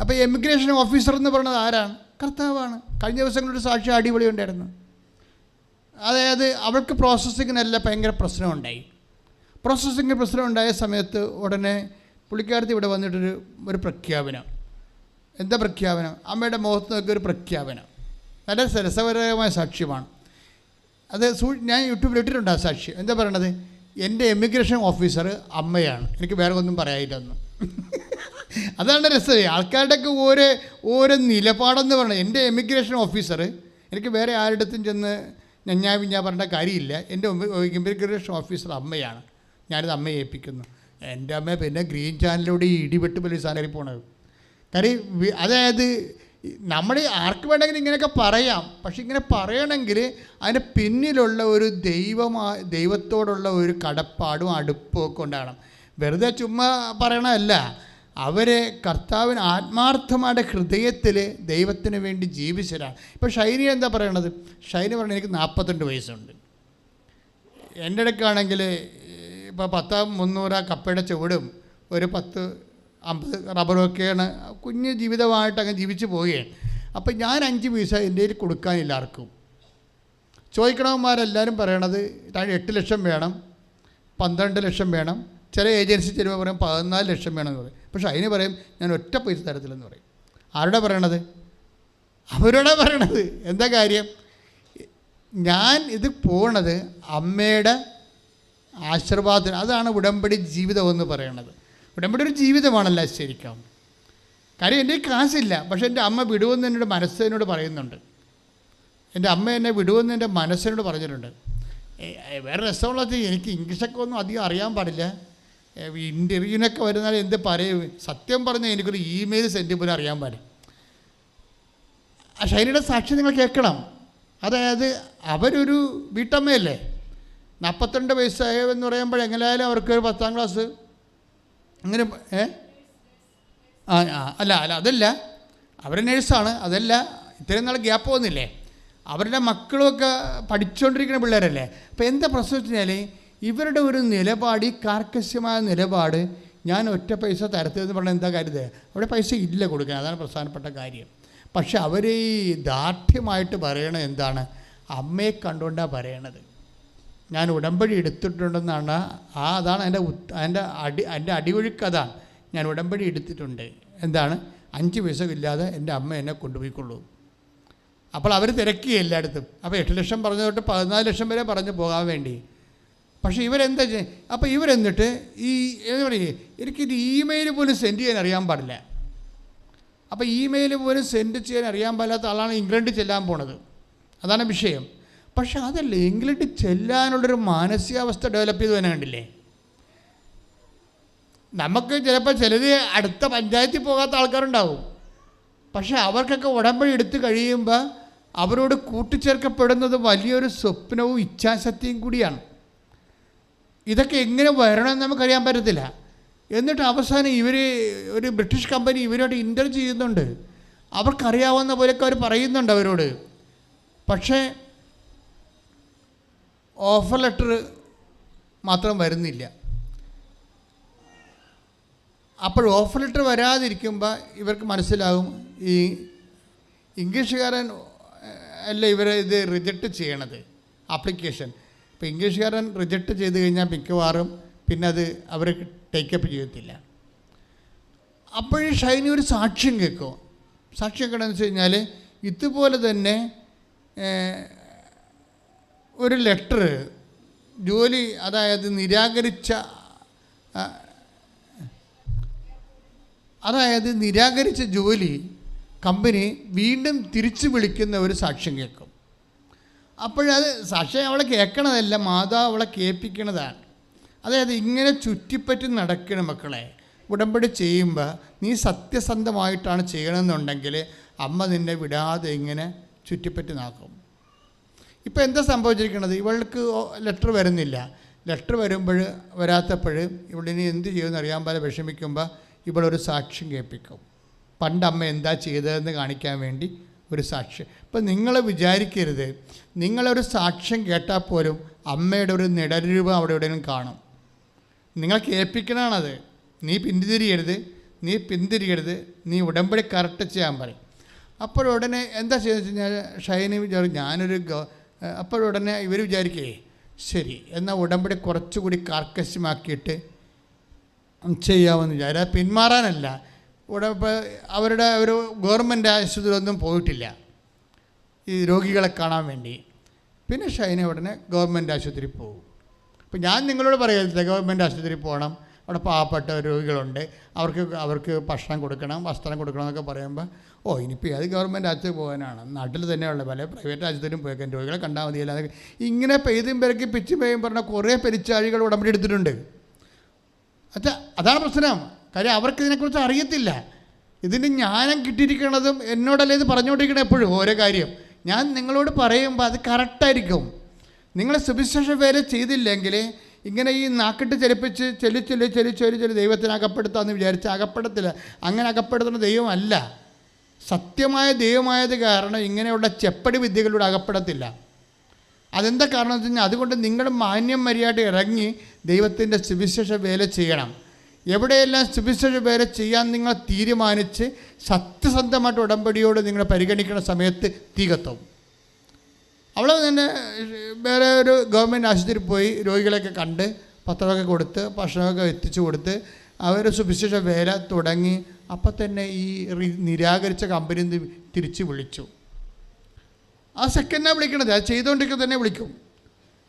അപ്പോൾ എമിഗ്രേഷൻ ഓഫീസർ എന്ന് പറയുന്നത് ആരാണ്? കർത്താവാണ്. കഴിഞ്ഞ ദിവസങ്ങളൊരു സാക്ഷി അടിപൊളി ഉണ്ടായിരുന്നു. അതായത് അവൾക്ക് പ്രോസസ്സിങ്ങിനെല്ലാം ഭയങ്കര പ്രശ്നമുണ്ടായി. പ്രശ്നം ഉണ്ടായ സമയത്ത് ഉടനെ പുള്ളിക്കാരത്തി ഇവിടെ വന്നിട്ടൊരു പ്രഖ്യാപനം. എന്താ പ്രഖ്യാപനം? അമ്മയുടെ മുഖത്ത് നോക്കി ഒരു പ്രഖ്യാപനം. നല്ല രസകരമായ സാക്ഷ്യമാണ്. അത് ഞാൻ യൂട്യൂബിൽ ഇട്ടിട്ടുണ്ട് ആ സാക്ഷ്യം. എന്താ പറയണത്? എൻ്റെ എമിഗ്രേഷൻ ഓഫീസർ അമ്മയാണ്, എനിക്ക് വേറെ ഒന്നും പറയാനില്ലെന്ന്. അതാണ് രസം. ആൾക്കാരുടെയൊക്കെ ഓരോ നിലപാടെന്ന് പറയുന്നത്. എൻ്റെ എമിഗ്രേഷൻ ഓഫീസർ, എനിക്ക് വേറെ ആരുടെടുത്തും ചെന്ന് ഞാൻ പറഞ്ഞ കാര്യമില്ല. എൻ്റെ എമിഗ്രേഷൻ ഓഫീസർ അമ്മയാണ്, ഞാനിത് അമ്മയെ ഏൽപ്പിക്കുന്നു. എൻ്റെ അമ്മ പിന്നെ ഗ്രീൻ ചാനലിലൂടെ ഈ ഇടിവെട്ട് പോലീസ് സാധനം പോണത്. കാര്യം അതായത് നമ്മൾ ആർക്ക് വേണമെങ്കിലും ഇങ്ങനെയൊക്കെ പറയാം. പക്ഷെ ഇങ്ങനെ പറയണമെങ്കിൽ അതിന് പിന്നിലുള്ള ഒരു ദൈവത്തോടുള്ള ഒരു കടപ്പാടും അടുപ്പും ഒക്കെ ഉണ്ടാകണം. വെറുതെ ചുമ്മാ പറയണമല്ല. അവരെ കർത്താവിന് ആത്മാർത്ഥമായ ഹൃദയത്തിൽ ദൈവത്തിന് വേണ്ടി ജീവിച്ചവരാണ്. ഇപ്പോൾ ഷൈനി എന്താ പറയണത്? ഷൈനി പറഞ്ഞ എനിക്ക് 42 വയസ്സുണ്ട്. എൻ്റെ ഇടയ്ക്കാണെങ്കിൽ ഇപ്പോൾ 10-300 കപ്പയുടെ ചുവടും ഒരു 10-50 റബ്ബറൊക്കെയാണ്. കുഞ്ഞ് ജീവിതമായിട്ട് അങ്ങ് ജീവിച്ച് പോവുകയാണ്. അപ്പം ഞാൻ 5 പൈസ എൻ്റെ കയ്യിൽ കൊടുക്കാനില്ല ആർക്കും. ചോദിക്കണവന്മാരെല്ലാവരും പറയണത് 8 ലക്ഷം വേണം, 12 ലക്ഷം വേണം. ചില ഏജൻസി ചിലപ്പോൾ പറയും 14 ലക്ഷം വേണമെന്ന് പറയും. പക്ഷെ അതിന് പറയും ഞാൻ ഒറ്റ പൈസ തരത്തില്ലെന്ന് പറയും. ആരുടെ പറയണത്? അവരോടാ പറയണത്. എന്താ കാര്യം? ഞാൻ ഇത് പോണത് അമ്മയുടെ ആശീർവാദത്തിന്. അതാണ് ഉടമ്പടി ജീവിതമെന്ന് പറയണത്. ഉടമ്പടി ഒരു ജീവിതമാണല്ലോ ശരിക്കും. കാര്യം എൻ്റെ കാശില്ല, പക്ഷെ എൻ്റെ അമ്മ വിടുമെന്ന് എന്നോട് മനസ്സിനോട് പറയുന്നുണ്ട്. എൻ്റെ അമ്മ എന്നെ വിടുമെന്ന് എൻ്റെ മനസ്സിനോട് പറഞ്ഞിട്ടുണ്ട്. വേറെ രസമുള്ളത്, എനിക്ക് ഇംഗ്ലീഷൊക്കെ ഒന്നും അധികം അറിയാൻ പാടില്ല. ഇൻ്റർവ്യൂവിനൊക്കെ വരുന്നാൽ എന്ത് പറയും? സത്യം പറഞ്ഞാൽ എനിക്കൊരു ഇമെയിൽ സെൻഡ് പോലും അറിയാൻ പാടില്ല. ആ ഷൈനിയുടെ സാക്ഷി നിങ്ങൾ കേൾക്കണം. അതായത് അവരൊരു വീട്ടമ്മയല്ലേ. 42 വയസ്സായെന്ന് പറയുമ്പോൾ എങ്ങനെയായാലും അവർക്ക് ഒരു 10ാം ക്ലാസ് അങ്ങനെ അല്ല അതല്ല, അവർ നേഴ്സാണ്. അതല്ല, ഇത്രയും നാൾ ഗ്യാപ്പ് വന്നില്ലേ. അവരുടെ മക്കളുമൊക്കെ പഠിച്ചുകൊണ്ടിരിക്കുന്ന പിള്ളേരല്ലേ. അപ്പോൾ എന്താ പ്രശ്നം വെച്ച് കഴിഞ്ഞാൽ ഇവരുടെ ഒരു നിലപാട്, ഈ കാർക്കശ്യമായ നിലപാട്, ഞാൻ ഒറ്റ പൈസ തരത്തിലെന്ന് പറഞ്ഞാൽ എന്താ കാര്യത്? അവിടെ പൈസ ഇല്ല കൊടുക്കാൻ. അതാണ് പ്രധാനപ്പെട്ട കാര്യം. പക്ഷെ അവർ ഈ ദാർഢ്യമായിട്ട് പറയണത് എന്താണ്? അമ്മയെ കണ്ടുകൊണ്ടാണ് പറയണത്. ഞാൻ ഉടമ്പടി എടുത്തിട്ടുണ്ടെന്നാണ്. അതാണ് എൻ്റെ അടിയൊഴുക്ക്. അതാണ്, ഞാൻ ഉടമ്പടി എടുത്തിട്ടുണ്ട്. എന്താണ്? 5 പൈസ ഇല്ലാതെ എൻ്റെ അമ്മ എന്നെ കൊണ്ടുപോയിക്കൊള്ളൂ. അപ്പോൾ അവർ തിരക്കി എല്ലായിടത്തും. അപ്പോൾ 8 ലക്ഷം പറഞ്ഞു തൊട്ട് 14 ലക്ഷം വരെ പറഞ്ഞു പോകാൻ വേണ്ടി. പക്ഷേ ഇവരെന്താ ചെയ്യുക? അപ്പോൾ ഇവരെന്നിട്ട് ഈ എന്താ പറയുക, എനിക്കൊരു ഇമെയിൽ പോലും സെൻഡ് ചെയ്യാൻ അറിയാൻ പാടില്ല. അപ്പോൾ ഇമെയിൽ പോലും സെൻഡ് ചെയ്യാൻ അറിയാൻ പാടില്ലാത്ത ആളാണ് ഇംഗ്ലണ്ടിൽ ചെല്ലാൻ പോണത്. അതാണ് വിഷയം. പക്ഷെ അതല്ല, ഇംഗ്ലണ്ടിൽ ചെല്ലാനുള്ളൊരു മാനസികാവസ്ഥ ഡെവലപ്പ് ചെയ്ത് തന്നെ കണ്ടില്ലേ? നമുക്ക് ചിലപ്പോൾ ചിലർ അടുത്ത പഞ്ചായത്തിൽ പോകാത്ത ആൾക്കാരുണ്ടാവും. പക്ഷെ അവർക്കൊക്കെ ഉടമ്പടി എടുത്ത് കഴിയുമ്പോൾ അവരോട് കൂട്ടിച്ചേർക്കപ്പെടുന്നത് വലിയൊരു സ്വപ്നവും ഇച്ഛാശക്തിയും കൂടിയാണ്. ഇതൊക്കെ എങ്ങനെ വരണമെന്ന് നമുക്കറിയാൻ പറ്റത്തില്ല. എന്നിട്ട് അവസാനം ഇവർ ഒരു ബ്രിട്ടീഷ് കമ്പനി ഇവരോട് ഇൻ്റർവ്യൂ ചെയ്യുന്നുണ്ട്. അവർക്കറിയാവുന്ന പോലെയൊക്കെ അവർ പറയുന്നുണ്ട് അവരോട്. പക്ഷേ ഓഫർ ലെറ്റർ മാത്രം വരുന്നില്ല. അപ്പോൾ ഓഫർ ലെറ്റർ വരാതിരിക്കുമ്പോൾ ഇവർക്ക് മനസ്സിലാകും ഈ ഇംഗ്ലീഷുകാരൻ അല്ല ഇവരെ ഇത് റിജക്റ്റ് ചെയ്യണത് ആപ്ലിക്കേഷൻ. ഇപ്പോൾ ഇംഗ്ലീഷുകാരൻ റിജക്റ്റ് ചെയ്ത് കഴിഞ്ഞാൽ മിക്കവാറും പിന്നെ അത് അവർ ടേക്കപ്പ് ചെയ്യത്തില്ല. അപ്പോഴേ ഷൈനി ഒരു സാക്ഷ്യം കേൾക്കും. സാക്ഷ്യം കേൾക്കണമെന്ന് വെച്ച് കഴിഞ്ഞാൽ ഇതുപോലെ തന്നെ ഒരു ലെറ്റർ ജോലി, അതായത് നിരാകരിച്ച ജോലി കമ്പനി വീണ്ടും തിരിച്ചു വിളിക്കുന്ന ഒരു സാക്ഷ്യം കേൾക്കും. അപ്പോഴത് സാക്ഷ്യം അവളെ കേൾക്കണതല്ല, മാതാവ് അവളെ കേൾപ്പിക്കണതാണ്. അതായത് ഇങ്ങനെ ചുറ്റിപ്പറ്റി നടക്കണം മക്കളെ. ഉടമ്പടി ചെയ്യുമ്പോൾ നീ സത്യസന്ധമായിട്ടാണ് ചെയ്യണമെന്നുണ്ടെങ്കിൽ അമ്മ നിന്നെ വിടാതെ ഇങ്ങനെ ചുറ്റിപ്പറ്റി നടക്കും. ഇപ്പോൾ എന്താ സംഭവിച്ചിരിക്കുന്നത്? ഇവൾക്ക് ലെറ്റർ വരുന്നില്ല. ലെറ്റർ വരാത്തപ്പോൾ ഇവളിനി എന്ത് ചെയ്യുമെന്ന് അറിയാൻ പോലെ വിഷമിക്കുമ്പോൾ ഇവളൊരു സാക്ഷ്യം കേൾപ്പിക്കും. പണ്ട് അമ്മ എന്താ ചെയ്തതെന്ന് കാണിക്കാൻ വേണ്ടി ഒരു സാക്ഷ്യം. ഇപ്പം നിങ്ങൾ വിചാരിക്കരുത്, നിങ്ങളൊരു സാക്ഷ്യം കേട്ടാൽ പോലും അമ്മയുടെ ഒരു നിഴൽരൂപം അവിടെ എവിടെയെങ്കിലും കാണും. നിങ്ങൾ കേൾപ്പിക്കണമാണത്. നീ പിന്തിരിയരുത്, നീ ഉടമ്പടി കറക്റ്റ് ചെയ്യാൻ പറയും. അപ്പോഴുടനെ എന്താ ചെയ്തെന്ന് വെച്ച് കഴിഞ്ഞാൽ ഷൈനി വിചാരിക്കും അപ്പോഴുടനെ ഇവർ വിചാരിക്കേ ശരി എന്നാൽ ഉടമ്പടി കുറച്ചുകൂടി കാർക്കശ്യമാക്കിയിട്ട് ചെയ്യാമെന്ന് വിചാരിക്കും. പിന്മാറാനല്ല, അവരുടെ ഒരു ഗവൺമെൻറ് ആശുപത്രിയിലൊന്നും പോയിട്ടില്ല ഈ രോഗികളെ കാണാൻ വേണ്ടി. പിന്നെ ഷൈന ഉടനെ ഗവൺമെൻറ് ആശുപത്രിയിൽ പോകും. അപ്പോൾ ഞാൻ നിങ്ങളോട് പറയത്തില്ല ഗവൺമെൻറ് ആശുപത്രിയിൽ പോകണം, അവിടെ പാവപ്പെട്ട രോഗികളുണ്ട്, അവർക്ക് ഭക്ഷണം കൊടുക്കണം, വസ്ത്രം കൊടുക്കണം എന്നൊക്കെ പറയുമ്പോൾ ഇനിയിപ്പോൾ അത് ഗവൺമെൻറ് ആശുപത്രി പോകാനാണ്, നാട്ടിൽ തന്നെയുള്ള പല പ്രൈവറ്റ് ആശുപത്രിയും പോയേക്കാൻ രോഗികളെ കണ്ടാൽ മതിയല്ല. അതൊക്കെ ഇങ്ങനെ പെയ്തും പെരക്കി പിച്ച് പെയ്യും പറഞ്ഞാൽ കുറേ പെരിച്ചാഴികൾ ഉടമ്പടി എടുത്തിട്ടുണ്ട്. അതാണ് പ്രശ്നം. കാര്യം അവർക്ക് ഇതിനെക്കുറിച്ച് അറിയത്തില്ല. ഇതിന് ജ്ഞാനം കിട്ടിയിരിക്കുന്നതും എന്നോടല്ലേ ഇത് പറഞ്ഞുകൊണ്ടിരിക്കണം എപ്പോഴും ഓരോ കാര്യം. ഞാൻ നിങ്ങളോട് പറയുമ്പോൾ അത് കറക്റ്റായിരിക്കും. നിങ്ങൾ സുവിശേഷ വേല ചെയ്തില്ലെങ്കിൽ ഇങ്ങനെ ഈ നാക്കിട്ട് ചലിപ്പിച്ച് ചൊല്ലി ദൈവത്തിന് അകപ്പെടുത്താമെന്ന് വിചാരിച്ച് അകപ്പെടത്തില്ല. അങ്ങനെ അകപ്പെടുത്തുന്ന ദൈവമല്ല. സത്യമായ ദൈവമായത് കാരണം ഇങ്ങനെയുള്ള ചെപ്പടി വിദ്യകളിലൂടെ അകപ്പെടത്തില്ല. അതെന്താ കാരണം എന്ന് വെച്ച് കഴിഞ്ഞാൽ അതുകൊണ്ട് നിങ്ങൾ മാന്യം മര്യാദ ഇറങ്ങി ദൈവത്തിൻ്റെ സുവിശേഷ വേല ചെയ്യണം. എവിടെയെല്ലാം സുവിശേഷ വേല ചെയ്യാൻ നിങ്ങൾ തീരുമാനിച്ച് സത്യസന്ധമായിട്ട് ഉടമ്പടിയോട് നിങ്ങൾ പരിഗണിക്കുന്ന സമയത്ത് തീ കത്തും. അവൾ തന്നെ വേറെ ഒരു ഗവൺമെൻറ് ആശുപത്രിയിൽ പോയി രോഗികളെയൊക്കെ കണ്ട് പത്രമൊക്കെ കൊടുത്ത് ഭക്ഷണമൊക്കെ എത്തിച്ചു കൊടുത്ത് അവർ സുവിശേഷ വേല തുടങ്ങി. അപ്പം തന്നെ ഈ നിരാകരിച്ച കമ്പനി തിരിച്ച് വിളിച്ചു. ആ സെക്കൻഡാണ് വിളിക്കണത്. അത് ചെയ്തുകൊണ്ടിരിക്കുക തന്നെ വിളിക്കും.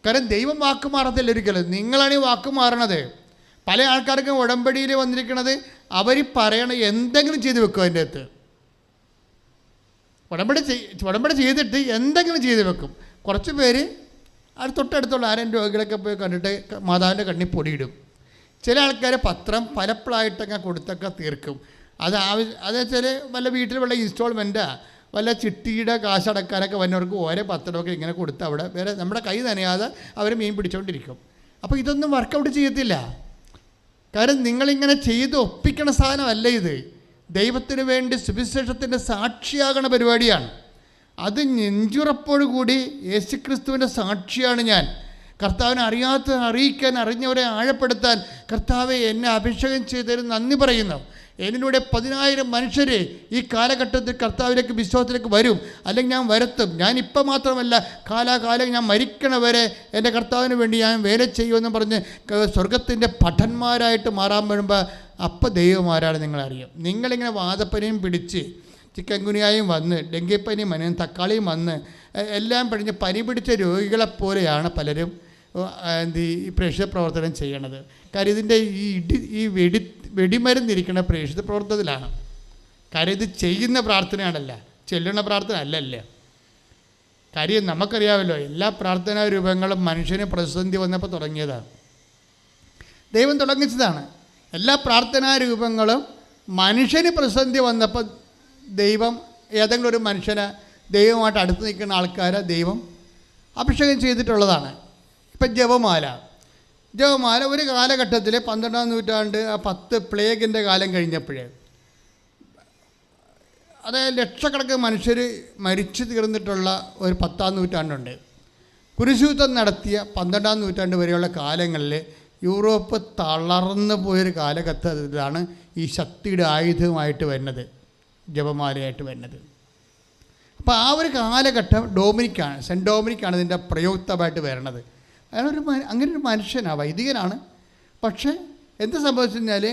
കാരണം ദൈവം വാക്ക് മാറത്തില്ല ഒരിക്കലും. നിങ്ങളാണ് ഈ വാക്ക് മാറണത്. പല ആൾക്കാർക്കും ഉടമ്പടിയിൽ വന്നിരിക്കുന്നത് അവർ പറയണ എന്തെങ്കിലും ചെയ്ത് വെക്കും. അതിൻ്റെ അകത്ത് ഉടമ്പടി ചെയ്തിട്ട് എന്തെങ്കിലും ചെയ്ത് വെക്കും. കുറച്ച് പേര് തൊട്ടടുത്തുള്ള ആരും രോഗികളൊക്കെ പോയി കണ്ടിട്ട് മാതാവിൻ്റെ കണ്ണിൽ പൊടിയിടും. ചില ആൾക്കാർ പത്രം പലപ്പോഴായിട്ടൊക്കെ കൊടുത്തൊക്കെ തീർക്കും. അത് വെച്ചാൽ വല്ല വീട്ടിൽ വല്ല ഇൻസ്റ്റാൾമെൻറ്റാ വല്ല ചിട്ടിയുടെ കാശടക്കാനൊക്കെ വന്നവർക്ക് ഓരോ പത്രമൊക്കെ ഇങ്ങനെ കൊടുത്ത് അവിടെ വേറെ നമ്മുടെ കൈ നനയാതെ അവർ മീൻ പിടിച്ചുകൊണ്ടിരിക്കും. അപ്പോൾ ഇതൊന്നും വർക്കൗട്ട് ചെയ്യത്തില്ല. കാരണം നിങ്ങളിങ്ങനെ ചെയ്ത് ഒപ്പിക്കണ സാധനമല്ല ഇത്. ദൈവത്തിന് വേണ്ടി സുവിശേഷത്തിൻ്റെ സാക്ഷിയാകണ പരിപാടിയാണ്. അത് നെഞ്ചുറപ്പോടുകൂടി യേശുക്രിസ്തുവിൻ്റെ സാക്ഷിയാണ് ഞാൻ. കർത്താവിനെ അറിയിക്കാൻ, അറിഞ്ഞവരെ ആഴപ്പെടുത്താൻ കർത്താവെ എന്നെ അഭിഷേകം ചെയ്തതിന് നന്ദി പറയുന്നു. എന്നിലൂടെ 10,000 മനുഷ്യർ ഈ കാലഘട്ടത്തിൽ കർത്താവിലേക്ക് വിശ്വാസത്തിലേക്ക് വരും, അല്ലെങ്കിൽ ഞാൻ വരുത്തും. ഞാനിപ്പോൾ മാത്രമല്ല, കാലാകാലം ഞാൻ മരിക്കണവരെ എൻ്റെ കർത്താവിന് വേണ്ടി ഞാൻ വേല ചെയ്യുമെന്ന് പറഞ്ഞ് സ്വർഗത്തിൻ്റെ പഠന്മാരായിട്ട് മാറാൻ വരുമ്പോൾ അപ്പം ദൈവമാരാണ് നിങ്ങളറിയും. നിങ്ങളിങ്ങനെ വാദപ്പനയും പിടിച്ച് ചിക്കൻ ഗുനിയായും വന്ന്, ഡെങ്കിപ്പനിയും വന്ന്, തക്കാളിയും വന്ന് എല്ലാം പിടിഞ്ഞ് പനി പിടിച്ച രോഗികളെപ്പോലെയാണ് പലരും ഈ പ്രേക്ഷിത പ്രവർത്തനം ചെയ്യണത്. കാര്യം ഇതിൻ്റെ ഈ വെടിമരുന്നിരിക്കുന്ന പ്രേക്ഷിത പ്രവർത്തനത്തിലാണ്. കാര്യം ഇത് ചെയ്യുന്ന പ്രാർത്ഥനയാണല്ല, ചെല്ലുന്ന പ്രാർത്ഥന അല്ലല്ലേ. കാര്യം നമുക്കറിയാമല്ലോ, എല്ലാ പ്രാർത്ഥനാ രൂപങ്ങളും മനുഷ്യന് പ്രതിസന്ധി വന്നപ്പോൾ തുടങ്ങിയതാണ്, ദൈവം തുടങ്ങിച്ചതാണ്. എല്ലാ പ്രാർത്ഥനാ രൂപങ്ങളും മനുഷ്യന് പ്രതിസന്ധി വന്നപ്പോൾ ദൈവം ഏതെങ്കിലും ഒരു മനുഷ്യനെ, ദൈവമായിട്ട് അടുത്ത് നിൽക്കുന്ന ആൾക്കാരെ ദൈവം അഭിഷേകം ചെയ്തിട്ടുള്ളതാണ്. ഇപ്പം ജപമാല ഒരു കാലഘട്ടത്തിൽ 12-ാം നൂറ്റാണ്ട് 10 പ്ലേഗിൻ്റെ കാലം കഴിഞ്ഞപ്പോഴേ, അതായത് ലക്ഷക്കണക്കിന് മനുഷ്യർ മരിച്ചു തീർന്നിട്ടുള്ള ഒരു 10-ാം നൂറ്റാണ്ടുണ്ട്. കുരിശുയുദ്ധം നടത്തിയ 12-ാം നൂറ്റാണ്ട് വരെയുള്ള കാലങ്ങളിൽ യൂറോപ്പ് തളർന്നു പോയൊരു കാലഘട്ടത്തിലാണ് ഈ ശക്തിയുടെ ആയുധമായിട്ട് വരുന്നത്, ജപമാലയായിട്ട് വരുന്നത്. അപ്പോൾ ആ ഒരു കാലഘട്ടം സെൻറ്റ് ഡോമിനിക്കാണ് ഇതിൻ്റെ പ്രയുക്തമായിട്ട് വരണത്. അങ്ങനെ ഒരു മനുഷ്യനാണ്, വൈദികനാണ്. പക്ഷേ എന്ത് സംഭവിച്ചു കഴിഞ്ഞാൽ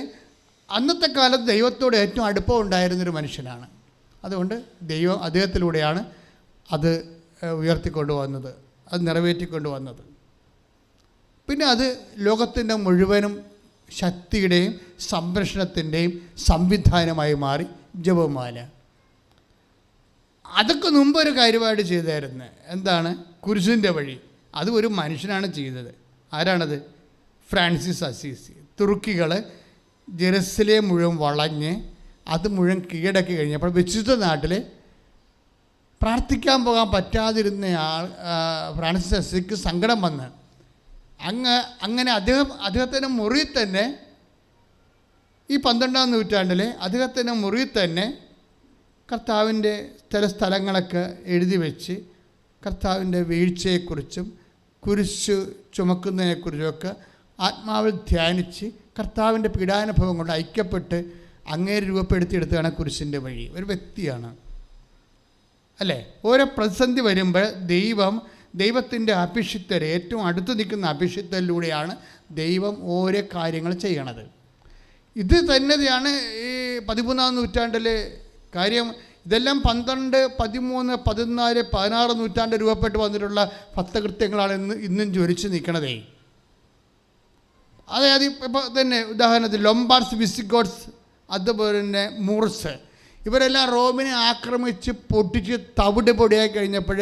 അന്നത്തെ കാലത്ത് ദൈവത്തോട് ഏറ്റവും അടുപ്പം ഉണ്ടായിരുന്നൊരു മനുഷ്യനാണ്. അതുകൊണ്ട് ദൈവം അദ്ദേഹത്തിലൂടെയാണ് അത് ഉയർത്തിക്കൊണ്ട് വന്നത്, അത് നിറവേറ്റിക്കൊണ്ട് വന്നത്. പിന്നെ അത് ലോകത്തിൻ്റെ മുഴുവനും ശക്തിയുടെയും സംരക്ഷണത്തിൻ്റെയും സംവിധാനമായി മാറി ജപമാല. അതൊക്കെ മുമ്പൊരു കാര്യമായിട്ട് ചെയ്തായിരുന്നു. എന്താണ്? കുരിശിൻ്റെ വഴി. അത് ഒരു മനുഷ്യനാണ് ചെയ്തത്. ആരാണത്? Francis Assisi. തുർക്കികൾ ജെറുസലേം മുഴുവൻ വളഞ്ഞ് അത് മുഴുവൻ കീഴടക്കി കഴിഞ്ഞപ്പോൾ വിശുദ്ധ നാട്ടിൽ പ്രാർത്ഥിക്കാൻ പോകാൻ പറ്റാതിരുന്ന ഫ്രാൻസിസ് അസീസിക്ക് സങ്കടം വന്ന് അങ്ങനെ അദ്ദേഹത്തിൻ്റെ മുറിയിൽ തന്നെ ഈ 12-ാം നൂറ്റാണ്ടിൽ അദ്ദേഹത്തിൻ്റെ മുറിയിൽ തന്നെ കർത്താവിൻ്റെ ചില സ്ഥലങ്ങളൊക്കെ എഴുതി വെച്ച് കർത്താവിൻ്റെ വീഴ്ചയെക്കുറിച്ചും കുരിശ് ചുമക്കുന്നതിനെക്കുറിച്ചുമൊക്കെ ആത്മാവിൽ ധ്യാനിച്ച് കർത്താവിൻ്റെ പീഡാനുഭവം കൊണ്ട് ഐക്യപ്പെട്ട് അങ്ങേര് രൂപപ്പെടുത്തിയെടുത്തതാണ് കുരിശിൻ്റെ വഴി. ഒരു വ്യക്തിയാണ് അല്ലേ? ഓരോ പ്രതിസന്ധി വരുമ്പോൾ ദൈവത്തിൻ്റെ അഭിഷിക്തരെ, ഏറ്റവും അടുത്ത് നിൽക്കുന്ന അഭിഷിക്തരിലൂടെയാണ് ദൈവം ഓരോ കാര്യങ്ങൾ ചെയ്യണത്. ഇത് തന്നെയാണ് ഈ 13-ാം നൂറ്റാണ്ടിൽ കാര്യം. ഇതെല്ലാം 12, 13, 14, 16 നൂറ്റാണ്ട് രൂപപ്പെട്ട് വന്നിട്ടുള്ള ഭക്തകൃത്യങ്ങളാണ് ഇന്നും ജ്വലിച്ച് നിൽക്കണതേ. അതായത് ഇപ്പോൾ തന്നെ ഉദാഹരണത്തിന് ലൊംബാർഡ്സ്, വിസിഗോട്ട്സ്, അതുപോലെ തന്നെ മൂർസ്, ഇവരെല്ലാം റോമിനെ ആക്രമിച്ച് പൊട്ടിച്ച് തവിട് പൊടിയായി കഴിഞ്ഞപ്പോൾ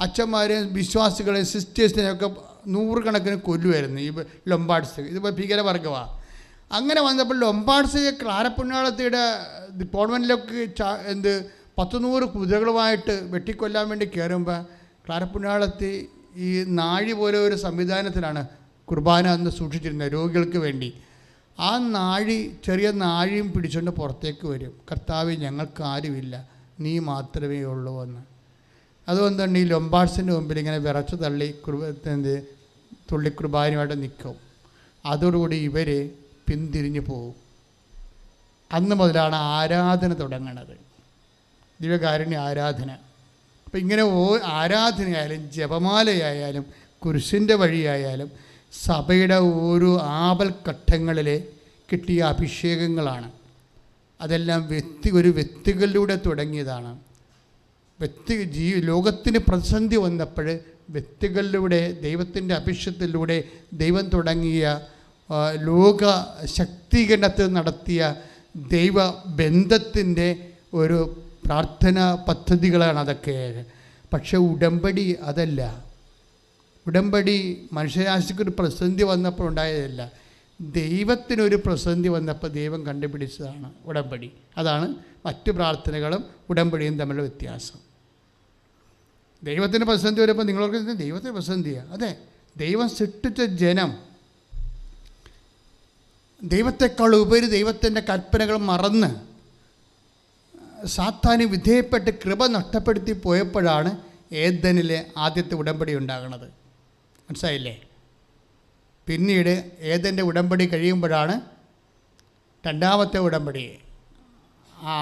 അച്ഛന്മാരെയും വിശ്വാസികളെയും സിസ്റ്റേഴ്സിനെയൊക്കെ 100 കണക്കിന് കൊല്ലുമായിരുന്നു ഈ ലൊംബാർഡ്സ്. ഇതിപ്പോൾ ഭീകരവർഗമാണ്. അങ്ങനെ വന്നപ്പോൾ ലൊംബാർഡ്സ് ക്ലാരപ്പുണ്യാളത്തിയുടെ കോൺവെൻറ്റിലേക്ക് 100 കുതിരകളുമായിട്ട് വെട്ടിക്കൊല്ലാൻ വേണ്ടി കയറുമ്പോൾ ക്ലാരപ്പുണ്യാളത്തി ഈ നാഴി പോലെ ഒരു സംവിധാനത്തിലാണ് കുർബാന അന്ന് സൂക്ഷിച്ചിരുന്നത് രോഗികൾക്ക് വേണ്ടി. ആ ചെറിയ നാഴിയും പിടിച്ചുകൊണ്ട് പുറത്തേക്ക് വരും. കർത്താവേ, ഞങ്ങൾക്ക് ആരുമില്ല, നീ മാത്രമേ ഉള്ളൂ എന്ന്. അതുകൊണ്ടാണ് ഈ ലൊംബാർഡ്സിൻ്റെ മുമ്പിൽ ഇങ്ങനെ വിറച്ച് തള്ളി തുള്ളി കുർബാനയുമായിട്ട് നിൽക്കും. അതോടുകൂടി ഇവർ പിന്തിരിഞ്ഞു പോകും. അന്ന് മുതലാണ് ആരാധന തുടങ്ങുന്നത്, ദിവ്യകാരുണ്യ ആരാധന. അപ്പം ഇങ്ങനെ ആരാധനയായാലും ജപമാലയായാലും കുരിശിൻ്റെ വഴിയായാലും സഭയുടെ ഓരോ ആപൽഘട്ടങ്ങളിലെ കിട്ടിയ അഭിഷേകങ്ങളാണ്. അതെല്ലാം വ്യക്തികളിലൂടെ തുടങ്ങിയതാണ്. ലോകത്തിന് പ്രതിസന്ധി വന്നപ്പോൾ വ്യക്തികളിലൂടെ ദൈവത്തിൻ്റെ അഭിഷേകത്തിലൂടെ ദൈവം തുടങ്ങിയ ലോക ശക്തീകരണത്തിൽ നടത്തിയ ദൈവബന്ധത്തിൻ്റെ ഒരു പ്രാർത്ഥനാ പദ്ധതികളാണ് അതൊക്കെ. പക്ഷേ ഉടമ്പടി അതല്ല. ഉടമ്പടി മനുഷ്യരാശിക്കൊരു പ്രതിസന്ധി വന്നപ്പോൾ ഉണ്ടായതല്ല, ദൈവത്തിനൊരു പ്രതിസന്ധി വന്നപ്പോൾ ദൈവം കണ്ടുപിടിച്ചതാണ് ഉടമ്പടി. അതാണ് മറ്റു പ്രാർത്ഥനകളും ഉടമ്പടിയും തമ്മിലുള്ള വ്യത്യാസം. ദൈവത്തിന് പ്രതിസന്ധി വരുമ്പോൾ നിങ്ങൾക്ക് ദൈവത്തിന് പ്രതിസന്ധിയാണ്. അതെ, ദൈവം സൃഷ്ടിച്ച ജനം ദൈവത്തെക്കാൾ ഉപരി ദൈവത്തിൻ്റെ കൽപ്പനകൾ മറന്ന് സാത്താന് വിധേയപ്പെട്ട് കൃപ നഷ്ടപ്പെടുത്തി പോയപ്പോഴാണ് ഏദനിലെ ആദ്യത്തെ ഉടമ്പടി ഉണ്ടാകുന്നത്. മനസ്സിലായില്ലേ? പിന്നീട് ഏദൻ്റെ ഉടമ്പടി കഴിയുമ്പോഴാണ് രണ്ടാമത്തെ ഉടമ്പടി.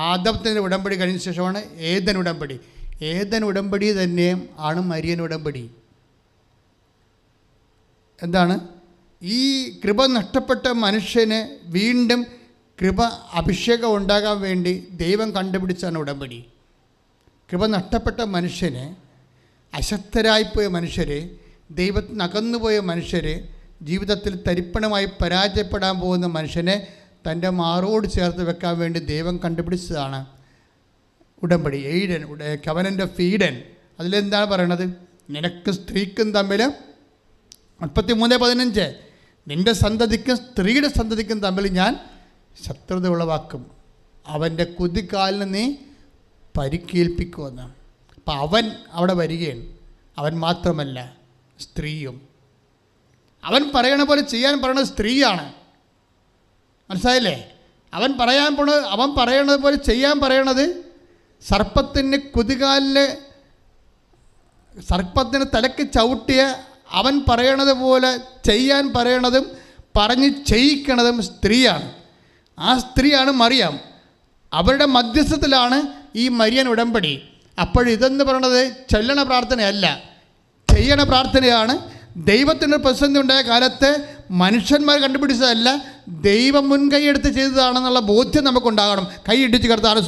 ആദത്തിൻ്റെ ഉടമ്പടി കഴിഞ്ഞ ശേഷമാണ് ഏദൻ ഉടമ്പടി. ഏദൻ ഉടമ്പടി തന്നെയും ആണ് മരിയൻ ഉടമ്പടി. എന്താണ്? ഈ കൃപ നഷ്ടപ്പെട്ട മനുഷ്യന് വീണ്ടും കൃപ അഭിഷേകം ഉണ്ടാകാൻ വേണ്ടി ദൈവം കണ്ടുപിടിച്ചാണ് ഉടമ്പടി. കൃപ നഷ്ടപ്പെട്ട മനുഷ്യന്, അശക്തരായിപ്പോയ മനുഷ്യർ, ദൈവത്തിന് അകന്നുപോയ മനുഷ്യർ, ജീവിതത്തിൽ തരിപ്പണമായി പരാജയപ്പെടാൻ പോകുന്ന മനുഷ്യനെ തൻ്റെ മാറോട് ചേർത്ത് വെക്കാൻ വേണ്ടി ദൈവം കണ്ടുപിടിച്ചതാണ് ഉടമ്പടി. Eden, covenant of Eden. അതിലെന്താണ് പറയണത്? നിനക്ക് സ്ത്രീക്കും തമ്മിൽ 33:15 നിൻ്റെ സന്തതിക്കും സ്ത്രീയുടെ സന്തതിക്കും തമ്മിൽ ഞാൻ ശത്രുത ഉളവാക്കും, അവൻ്റെ കുതികാലിന് നീ പരിക്കേൽപ്പിക്കുമെന്ന്. അപ്പം അവൻ അവിടെ വരികയാണ്. അവൻ മാത്രമല്ല, സ്ത്രീയും. അവൻ പറയണ പോലെ ചെയ്യാൻ പറയണത് സ്ത്രീയാണ്. മനസ്സിലായില്ലേ? അവൻ പറയണത് പോലെ ചെയ്യാൻ പറയണത് സർപ്പത്തിന് കുതികാലിൽ, സർപ്പത്തിന് തലയ്ക്ക് ചവിട്ടിയ അവൻ പറയണത് പോലെ ചെയ്യാൻ പറയണതും പറഞ്ഞ് ചെയ്യിക്കണതും സ്ത്രീയാണ്. ആ സ്ത്രീയാണ് മറിയാം. അവരുടെ മധ്യസ്ഥത്തിലാണ് ഈ മരിയൻ ഉടമ്പടി. അപ്പോഴിതെന്ന് പറയണത് ചൊല്ലണ പ്രാർത്ഥനയല്ല, ചെയ്യണ പ്രാർത്ഥനയാണ്. ദൈവത്തിൻ്റെ പ്രതിസന്ധി ഉണ്ടായ കാലത്ത് മനുഷ്യന്മാർ കണ്ടുപിടിച്ചതല്ല, ദൈവം മുൻകൈ എടുത്ത് ചെയ്തതാണെന്നുള്ള ബോധ്യം നമുക്കുണ്ടാകണം. കൈ ഇടിച്ച് കർത്താവിനെ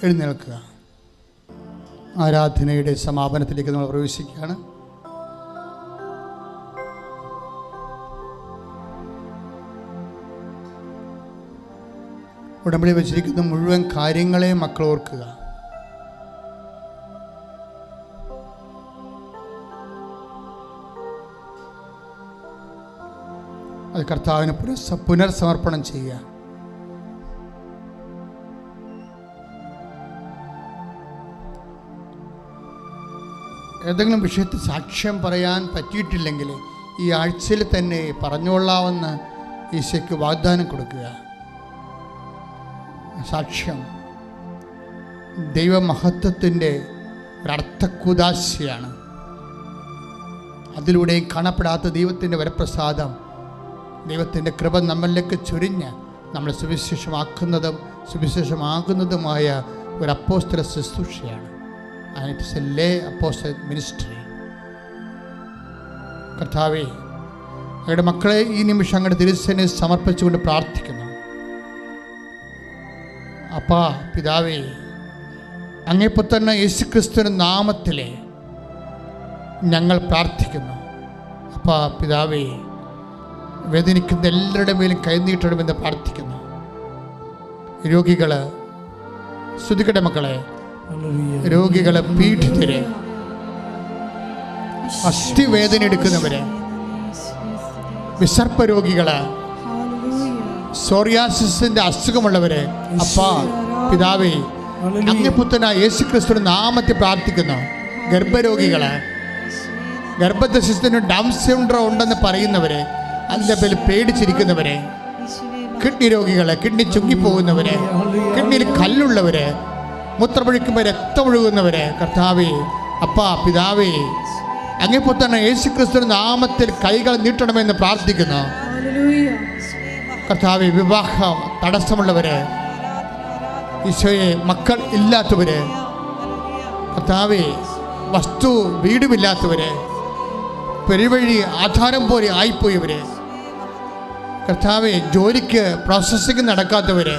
എഴുന്നേൽക്കുക. ആരാധനയുടെ സമാപനത്തിലേക്ക് നമ്മൾ പ്രവേശിക്കുകയാണ്. ഉടമ്പടി വച്ചിരിക്കുന്ന മുഴുവൻ കാര്യങ്ങളെ മക്കൾ ഓർക്കുക. അത് കർത്താവിന് പുനർസമർപ്പണം ചെയ്യുക. ഏതെങ്കിലും വിഷയത്തിൽ സാക്ഷ്യം പറയാൻ പറ്റിയിട്ടില്ലെങ്കിൽ ഈ ആഴ്ചയിൽ തന്നെ പറഞ്ഞുകൊള്ളാമെന്ന് ഈശോയ്ക്ക് വാഗ്ദാനം കൊടുക്കുക. സാക്ഷ്യം ദൈവമഹത്വത്തിൻ്റെ ഒരർത്ഥക്കുദാശയാണ്. അതിലൂടെയും കാണപ്പെടാത്ത ദൈവത്തിൻ്റെ വരപ്രസാദം, ദൈവത്തിൻ്റെ കൃപ നമ്മളിലേക്ക് ചൊരിഞ്ഞ് നമ്മളെ സുവിശേഷമാകുന്നതുമായ ഒരു അപ്പോസ്തല ശുശ്രൂഷയാണ്. And it is a lay apostolic ministry. കർത്താവേ, അങ്ങയുടെ മക്കളെ ഈ നിമിഷം അങ്ങയുടെ തിരുസേനയെ സമർപ്പിച്ചുകൊണ്ട് പ്രാർത്ഥിക്കുന്നു. അപ്പാ പിതാവേ, അങ്ങേ പുത്രൻ യേശുക്രിസ്തുവിന്റെ നാമത്തിലെ ഞങ്ങൾ പ്രാർത്ഥിക്കുന്നു. അപ്പാ പിതാവേ, വേദനിക്കുന്ന എല്ലാവരുടെ മേലും കൈനീട്ടണമെന്ന് പ്രാർത്ഥിക്കുന്നു. രോഗികൾ, സ്തുതിക്കട്ടെ മക്കളെ, രോഗികളെ, പീഡിതരെ, അസ്ഥിവേദന എടുക്കുന്നവരെ, വിസർപ്പ രോഗികള്, സോറിയാസിന്റെ അസുഖമുള്ളവരെ, അപ്പാ പിതാവേ, അങ്ങേപുത്രനായ യേശുക്രിസ്തുവിന്റെ നാമത്തിൽ പ്രാർത്ഥിക്കുന്നു. ഗർഭരോഗികള്, ഗർഭദശത്തിന് ഡൗൺ സിൻഡ്രോം ഉണ്ടെന്ന് പറയുന്നവരെ, അതിൻ്റെ പേരിൽ പേടിച്ചിരിക്കുന്നവരെ, കിഡ്നി രോഗികളെ, കിഡ്നി ചുങ്ങിപ്പോകുന്നവരെ, കിഡ്നിയിൽ കല്ലുള്ളവരെ, മൂത്രമൊഴിക്കുമ്പോൾ രക്തമൊഴുകുന്നവരെ, കർത്താവേ, അപ്പാ പിതാവേ, അങ്ങേപുത്രൻ യേശുക്രിസ്തുവിന്റെ നാമത്തിൽ കൈകൾ നീട്ടണമെന്ന് പ്രാർത്ഥിക്കുന്നു. കർത്താവേ, വിവാഹം തടസ്സമുള്ളവരെ, ഈശോയെ, മക്കൾ ഇല്ലാത്തവര്, കർത്താവേ, വീടുമില്ലാത്തവര്, പെരുവഴി ആധാരം പോലെ ആയിപ്പോയവര്, കർത്താവേ, ജോലിക്ക് പ്രോസസ്സിംഗ് നടക്കാത്തവര്,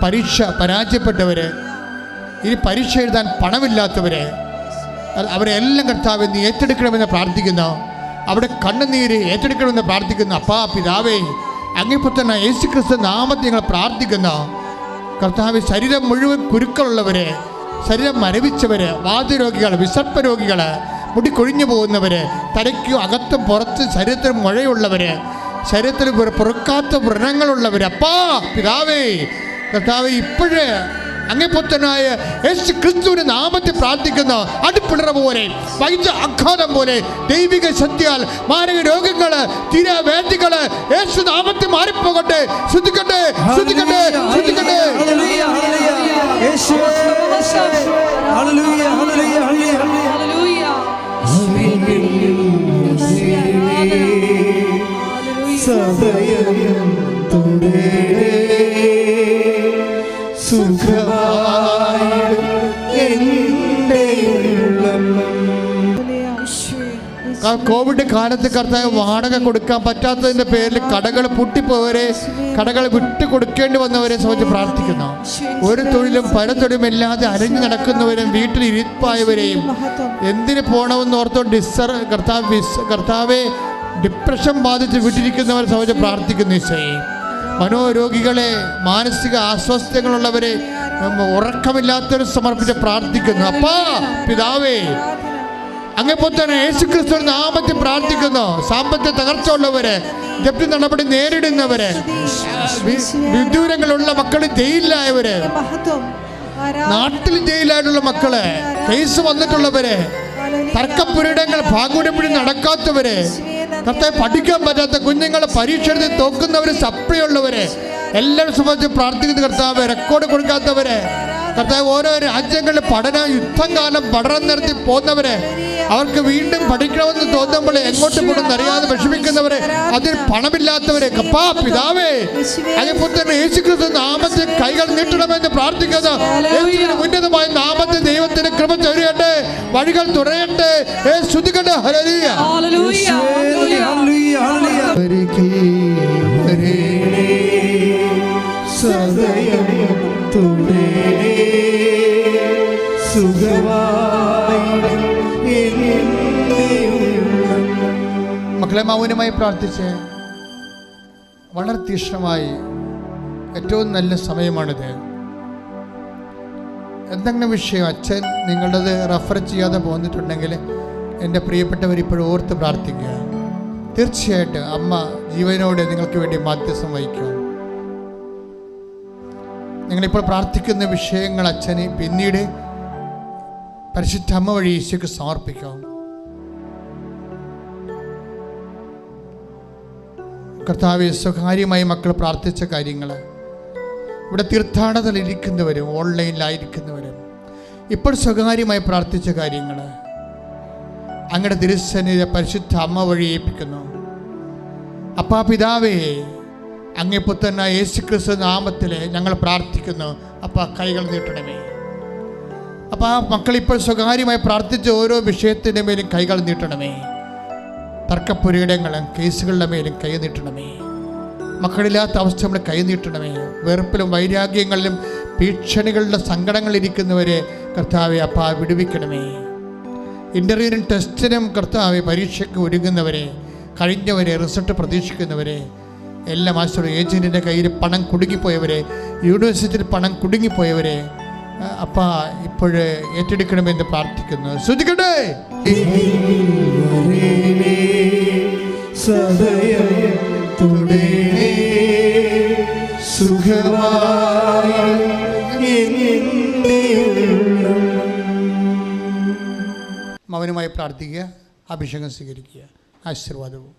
പരീക്ഷ പരാജയപ്പെട്ടവര്, ഇനി പരീക്ഷ എഴുതാൻ പണമില്ലാത്തവരെ, അവരെല്ലാം കർത്താവേ നീ ഏറ്റെടുക്കണമെന്ന് പ്രാർത്ഥിക്കുന്നു. അവിടെ കണ്ണുനീര് ഏറ്റെടുക്കണമെന്ന് പ്രാർത്ഥിക്കുന്നു. അപ്പാ പിതാവേ, അങ്ങേപുത്രൻ യേശുക്രിസ്തു നാമത്തിൽ ഞങ്ങൾ പ്രാർത്ഥിക്കുന്നു. കർത്താവേ, ശരീരം മുഴുവൻ കുരുക്കളുള്ളവരെ, ശരീരം മരവിച്ചവര്, വാതരോഗികൾ, വിസർപ്പ രോഗികള്, മുടി കൊഴിഞ്ഞു പോകുന്നവര്, തലയ്ക്കും അകത്തും പുറത്തും ശരീരത്തിൽ മുഴയുള്ളവര്, ശരീരത്തിൽ പൊറുക്കാത്ത വ്രണങ്ങളുള്ളവര്, അപ്പാ പിതാവേ കർത്താവേ ഇപ്പോഴേ അങ്ങേപുത്രനായ യേശു ക്രിസ്തുവിന്റെ നാമത്തിൽ പ്രാർത്ഥിക്കുന്ന അടുപ്പിടറ പോലെ, വൈദ്യ ആഘാതം പോലെ, ദൈവിക ശക്തിയാൽ മാരക രോഗങ്ങള്, തീരാവേദികള് യേശു നാമത്തിൽ മാറിപ്പോകട്ടെ. ശ്രദ്ധിക്കട്ടെ, ശ്രദ്ധിക്കട്ടെ, ശ്രദ്ധിക്കട്ടെ. കോവിഡ് കാലത്ത് കർത്താവ് വാടക കൊടുക്കാൻ പറ്റാത്തതിന്റെ പേരിൽ കടകൾ പൊട്ടിപ്പോയവരെ, കടകൾ വിട്ടു കൊടുക്കേണ്ടി വന്നവരെ സംബന്ധിച്ച് പ്രാർത്ഥിക്കുന്നു. ഒരു തൊഴിലും പരതൊഴിലുമില്ലാതെ അലഞ്ഞു നടക്കുന്നവരും വീട്ടിൽ ഇരിപ്പായവരെയും എന്തിനു പോകണമെന്ന് ഓർത്തോണ്ട് കർത്താവെ ഡിപ്രഷൻ ബാധിച്ച് വിട്ടിരിക്കുന്നവരെ സംബന്ധിച്ച് പ്രാർത്ഥിക്കുന്നു. ഈശോയെ മനോരോഗികളെ, മാനസിക അസ്വസ്ഥതകളുള്ളവരെ, ഉറക്കമില്ലാത്തവരെ സമർപ്പിച്ച് പ്രാർത്ഥിക്കുന്നു. അപ്പാ പിതാവേ അങ്ങേപ്പുത്രൻ യേശുക്രിസ്തു നാമത്തിൽ പ്രാർത്ഥിക്കുന്നു. സാമ്പത്തിക തകർച്ച ഉള്ളവര്, ജപ്തി നടപടി നേരിടുന്നവര്, വിദൂരങ്ങളുള്ള മക്കള്, ജയിലിലായവര്, നാട്ടിൽ ജയിലായിട്ടുള്ള മക്കള്, കേസ് വന്നിട്ടുള്ളവര്, തർക്കപുരടങ്ങൾ ഭാഗുടമ്പടി നടക്കാത്തവര്, കർത്താവ് പഠിക്കാൻ പറ്റാത്ത കുഞ്ഞുങ്ങളെ പരീക്ഷ എഴുതി തോക്കുന്നവര്, സപ്ലൈയുള്ളവര് എല്ലാവരും സംബന്ധിച്ച് പ്രാർത്ഥിക്കുന്ന കർത്താവ്. റെക്കോർഡ് കൊടുക്കാത്തവര്, കർത്താവ് ഓരോ രാജ്യങ്ങളിൽ യുദ്ധം കാലം പഠനം നടത്തി പോകുന്നവര്, അവർക്ക് വീണ്ടും പഠിക്കണമെന്ന് തോന്നുമ്പോൾ എങ്ങോട്ട് പോകുമെന്ന് അറിയാതെ വിഷമിക്കുന്നവരെ, അതിന് പണമില്ലാത്തവരെ, കപ്പാ പിതാവേ അതേപോലെ യേശുക്രിസ്തു നാമത്തിൽ കൈകൾ നീട്ടണമെന്ന് പ്രാർത്ഥിക്കുന്നു. യേശുവിന്റെ ഉന്നതമായ നാമത്തിൽ ദൈവത്തിന്റെ കൃപ ചൊരിയട്ടെ, വഴികൾ തുറയട്ടെ. ശ്രുതിക്കട്ടെ. ഹല്ലേലൂയ, ഹല്ലേലൂയ, മക്കളെ മൗനമായി പ്രാർത്ഥിച്ച് വളരെ തീക്ഷ്ണമായി, ഏറ്റവും നല്ല സമയമാണിത്. എന്തെങ്കിലും വിഷയം അച്ഛൻ നിങ്ങളുടേത് റെഫർ ചെയ്യാതെ പോന്നിട്ടുണ്ടെങ്കിൽ എൻ്റെ പ്രിയപ്പെട്ടവർ ഇപ്പോഴും ഓർത്ത് പ്രാർത്ഥിക്കുക. തീർച്ചയായിട്ടും അമ്മ ജീവനോടെ നിങ്ങൾക്ക് വേണ്ടി മാധ്യസ്ഥം വഹിക്കും. നിങ്ങളിപ്പോൾ പ്രാർത്ഥിക്കുന്ന വിഷയങ്ങൾ അച്ഛന് പിന്നീട് പരിശുദ്ധ അമ്മ വഴി ഈശോയ്ക്ക് സമർപ്പിക്കാം. കർത്താവെ സ്വകാര്യമായി മക്കൾ പ്രാർത്ഥിച്ച കാര്യങ്ങൾ, ഇവിടെ തീർത്ഥാടനത്തിലിരിക്കുന്നവരും ഓൺലൈനിലായിരിക്കുന്നവരും ഇപ്പോൾ സ്വകാര്യമായി പ്രാർത്ഥിച്ച കാര്യങ്ങൾ അങ്ങയുടെ തിരുസന്നിധിയെ പരിശുദ്ധ അമ്മ വഴി ഏൽപ്പിക്കുന്നു. അപ്പാ പിതാവേ അങ്ങേ പുത്രനായ യേശുക്രിസ്തു നാമത്തിൽ ഞങ്ങൾ പ്രാർത്ഥിക്കുന്നു. അപ്പാ കൈകൾ നീട്ടണമേ. അപ്പോൾ ആ മക്കളിപ്പോൾ സ്വകാര്യമായി പ്രാർത്ഥിച്ച ഓരോ വിഷയത്തിൻ്റെ മേലും കൈകൾ നീട്ടണമേ. തർക്കപ്പുരയിടങ്ങളും കേസുകളുടെ മേലും കൈ നീട്ടണമേ. മക്കളില്ലാത്ത അവസ്ഥ നമ്മൾ കൈ നീട്ടണമേ. വെറുപ്പിലും വൈരാഗ്യങ്ങളിലും ഭീഷണികളുടെ സങ്കടങ്ങളിരിക്കുന്നവരെ കർത്താവെ അപ്പാ വിടുവിക്കണമേ. ഇൻ്റർവ്യൂവിനും ടെസ്റ്റിനും കർത്താവെ പരീക്ഷയ്ക്ക് ഒരുങ്ങുന്നവരെ, കഴിഞ്ഞവരെ, റിസൾട്ട് പ്രതീക്ഷിക്കുന്നവരെ എല്ലാം ആശ്രയം ഏജൻറ്റിൻ്റെ കയ്യിൽ പണം കുടുങ്ങിപ്പോയവരെ, യൂണിവേഴ്സിറ്റിയിൽ പണം കുടുങ്ങിപ്പോയവരെ അപ്പാ ഇപ്പോഴ് ഏറ്റെടുക്കണമെന്ന് പ്രാർത്ഥിക്കുന്നു. ശ്രദ്ധിക്കട്ടെ. മൗനമായി പ്രാർത്ഥിക്കുക, അഭിഷേകം സ്വീകരിക്കുക, ആശീർവാദവും.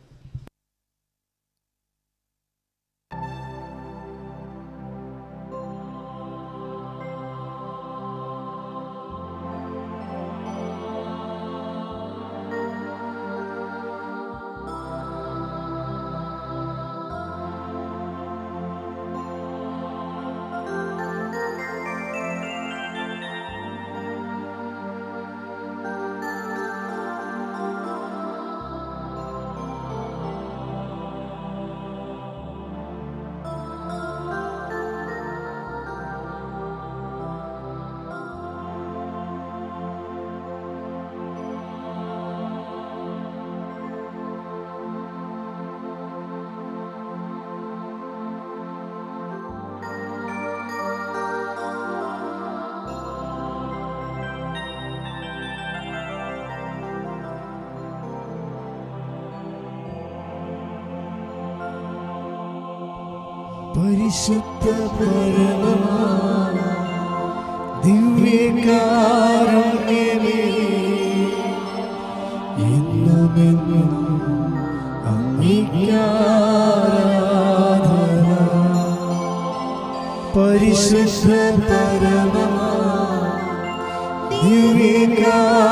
പരിശുദ്ധ പരമമാ ദിവ്യകാരുണ്യമേ എന്നുമെന്നും അങ്ങേക്കാരാധന. പരിശുദ്ധ പരമമാ ദിവ്യകാരുണ്യമേ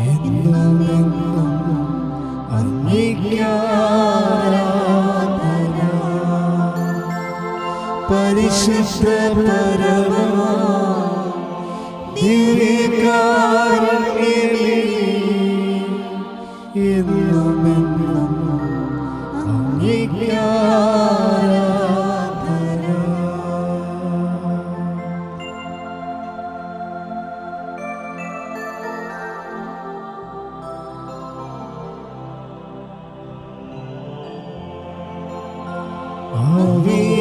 എന്നുമെന്നും അങ്ങേക്കാരാധന. പരിശുദ്ധ പരമമാ ദിവ്യകാരുണ്യമേ എന്നുമെന്നും അങ്ങേക്കാരാധന. ആവേ